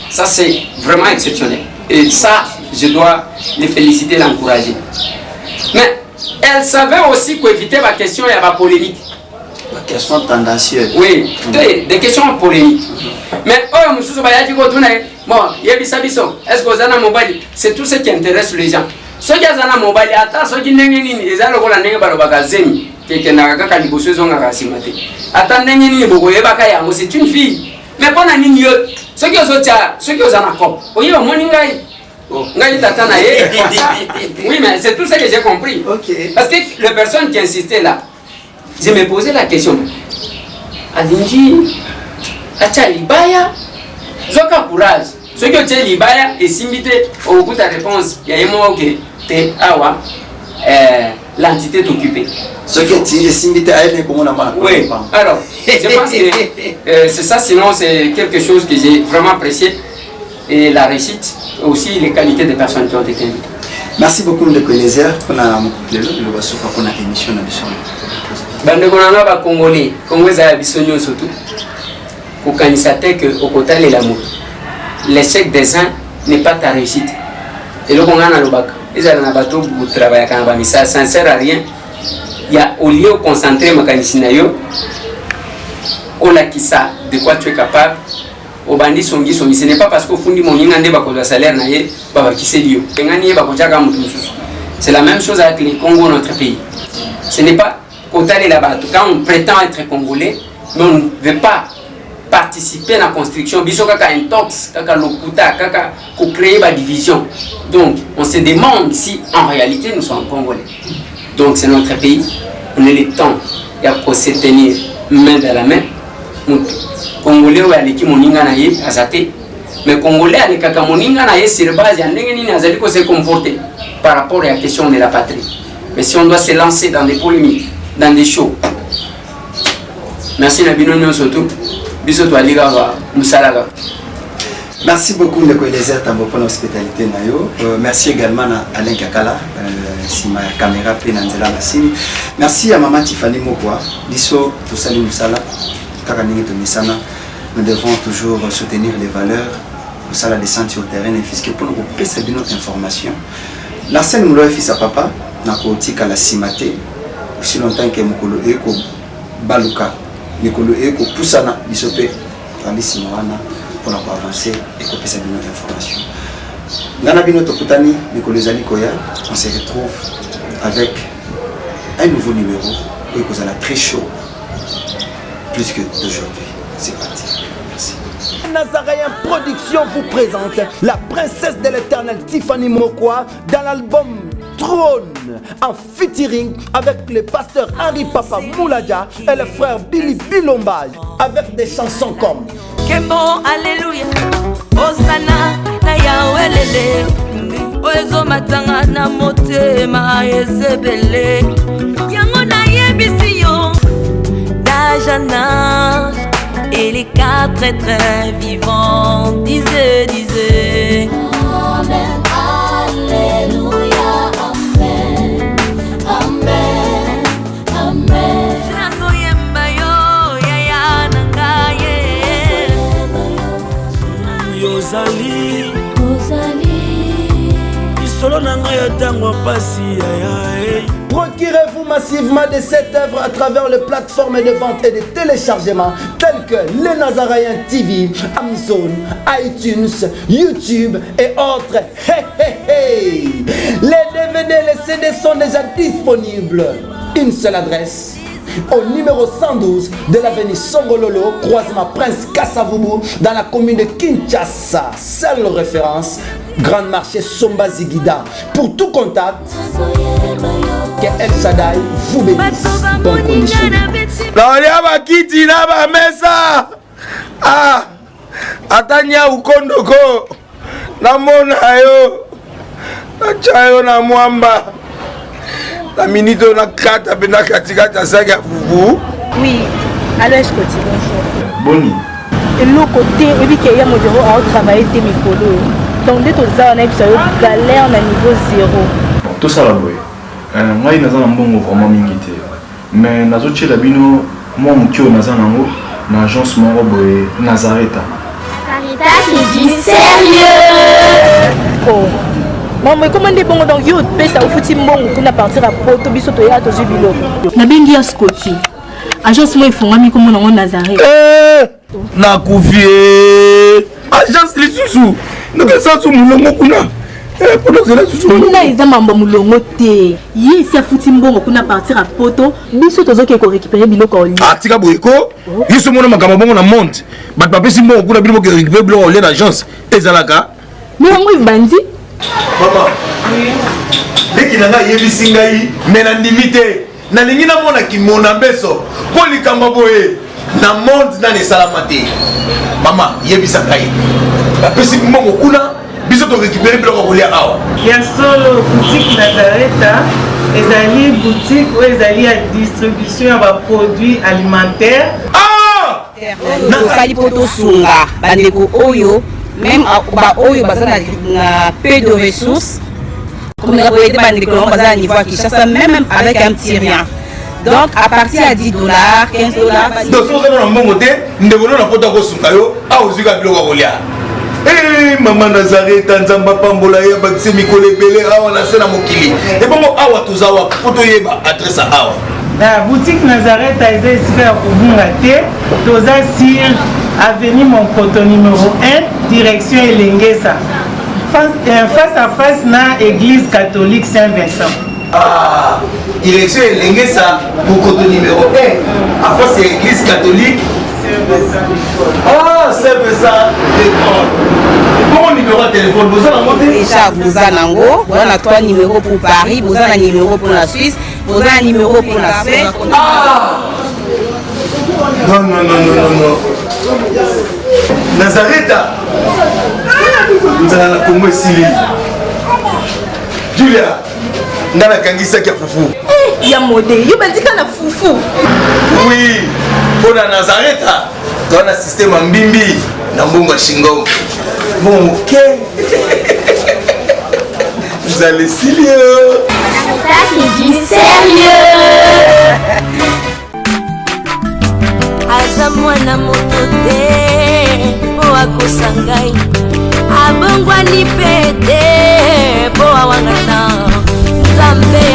Ça, c'est vraiment exceptionnel. Et ça, je dois les féliciter, l'encourager. Mais elle savait aussi qu'éviter ma question, il y a la polémique. La question tendancieuse. Oui, des questions polémiques. Mais, oh, monsieur Sobayaki, bon, est-ce que vous avez un mobile? C'est tout ce qui intéresse les gens. Ceux qui ont un mobile, attends, ceux qui n'ont pas c'est une fille. Mais pas ceux qui ont un cop. Oui, mais c'est tout ce que j'ai compris. Parce que les personnes qui insistaient là, je me posais la question. Alinji, Acha Libaya, Zoka courage. Ceux qui ont Libaya et s'imiter au bout de la réponse, il y a un mot qui est Awa, l'entité est occupée. Ceux qui ont s'imiter à elle, comment on a. Oui, alors, je pense que c'est ça, sinon c'est quelque chose que j'ai vraiment apprécié. Et la réussite, aussi les qualités des personnes qui ont été invitées. Merci beaucoup de Kolézer pour la émission de l'émission. Bandekonanga ba Congolais, Congolais à Bissonio surtout. Kokanisate que au côté de l'amour. L'échec des uns n'est pas ta réussite. Et le Congo na lobaka. Ils ont un bateau pour travailler quand même, ça ne sert à rien. Il y a au lieu de concentrer ma canisinayo, on a qui ça, de quoi tu es capable. Au bandit songi, ce n'est pas parce qu'au fond du monde, il y a un salaire, c'est la même chose avec les Congos, notre pays. Ce n'est pas là-bas. Quand on prétend être congolais, mais on ne veut pas participer à la construction. Il y a un tox, pour créer la division. Donc, on se demande si en réalité nous sommes congolais. Donc, c'est notre pays. On a le temps de se tenir main dans la main. Congolais ou aleki moninga na ye azate, mais Congolais aleka moninga na ye sur base ya ndenge nini azali ko se comporter par rapport à la question de la patrie. Mais si on doit se lancer dans des polémiques, dans des shows. Merci Nabino surtout. Biso to aliga wa musalaga. Merci beaucoup de Kolézer pour l'hospitalité nayo. Merci également à Alain Kakala, si ma caméra peut nanzela masini. Merci à maman Tiffany Mokwa, biso to sali musala. Nous devons toujours soutenir les valeurs, pour la descente sur le terrain, et pour nous passer notre information. La scène nous l'a fait à papa, n'a pas la simate, aussi longtemps que Mokolo Eko Baluka, Mokolo Eko Poussana, Bisopé, Tandis Moana, pour nous avancer et pour passer notre information. Dans la Bino Tokutani, Mokolo Zali Koya, on se retrouve avec un nouveau numéro, qui est très chaud. Plus que d'aujourd'hui. C'est parti. Merci. Nazarayen Production vous présente la princesse de l'éternel Tiffany Mokwa dans l'album Trône en featuring avec le pasteur Henri Papa Mouladia et le frère Billy Bilomba avec des chansons comme Kembo Alléluia Osana na Yahweh Oezo matanga na motema ezebele Yango na yebisiyo Dajana et les quatre êtres vivants disaient Amen, Alléluia, Amen, Amen, Amen. Yozali Isolo nanga ya tango pasi ya Procurez-vous massivement de cette œuvre à travers les plateformes de vente et de téléchargement telles que Les Nazarayen TV, Amazon, iTunes, YouTube et autres. Hey, hey, hey. Les DVD et les CD sont déjà disponibles. Une seule adresse. Au numéro 112 de l'avenue Songololo, croisement Prince Kassavubu, dans la commune de Kinshasa. Seule référence, Grand Marché Somba Zigida. Pour tout contact, que El Shaddai vous bénisse. Bonne condition. Bakiti na ba mesa. Ah, atanya ukondoko. Namona yo. Nachayo na mwamba. La minute on a 4 à katikata saga fufu. Oui, alors je continue. Boni. Et l'autre côté, il dit qu'il y a mon bureau à travailler des micros. Donc dès que ça on a eu galère à niveau 0. Tout ça là boy. Moi il n'a pas un bon vraiment mingité. Mais nazo chez la bino moi mon tio n'a pas un agence mon boy Nazareta. Caritas c'est du sérieux. Oh. Maman comment des bons donc yo pesa au fouti mbongo kuna partir à poto biso to ya to jibilo. Na bengi ya Scotty. Agence moi ifungami comme on Nazareth. Na kufie. Agence lisusu. Donc ça sous mulongo kuna. Pour cela lisusu. Na iza mambo mulongo te. Yi si fouti mbongo kuna partir à poto biso to zoke ko récupérer biloko oli. Atika boyeko. Yiso mona makamba bongo na monte. Bat papa si mbongo kuna biloko récupérer biloko oli na agence. Ezalaka. Mais on bandi. Maman, leki nanga yebisi ngai mena ndimite na lingi na mona kimona beso po likamba boye na monde na salama te. Mama yebisa ngai bapesi mbongo kuna biso to récupérer biloko kolia awa ya solo boutique Nazareta ezali boutique ou ezali ya distribution ya ba produits alimentaires. Na sali poto sunga bandeko oyo même ba oyo bazana na peu de ressources comme on a été bandé comme bazana niveau Kinshasa même avec un petit rien. Donc à partir à $10, $15. Donc so na mbongo te ndeko na poto ko sunga yo a uzika biloko kolia. Maman Nazareta nzamba pambola ya bakise mikole belé awa na sena mokili. Et bongo awa tuzawa poto yeba adresse awa. La boutique Nazareta est ici à Kubungate, Toza Sir, avenue Monkoto numéro 1, direction Elengesa. Face à face na église catholique Saint-Vincent. Ah, direction Elengesa, Monkoto numéro 1, à face à l'église catholique Saint-Vincent. Ah, Saint-Vincent d'école. Bon numéro de téléphone, vous en avez déjà, vous en avez 3 numéros pour Paris, vous en avez un numéro pour la Suisse, vous avez un numéro pour la Suède. Ah! Non. Nazareta! Nous allons la Congo Sili. Julia, nous allons kangisa kia fufu. Il y a modé, il y a la fufu. Oui, pour la Nazareta, dans le système Mbimbi, dans le Bongo Shingo. Bon, ok. Vous allez sérieux. Ça c'est du sérieux. Aza mwana moto te po akosangai abongwani pete po awangana Nzambe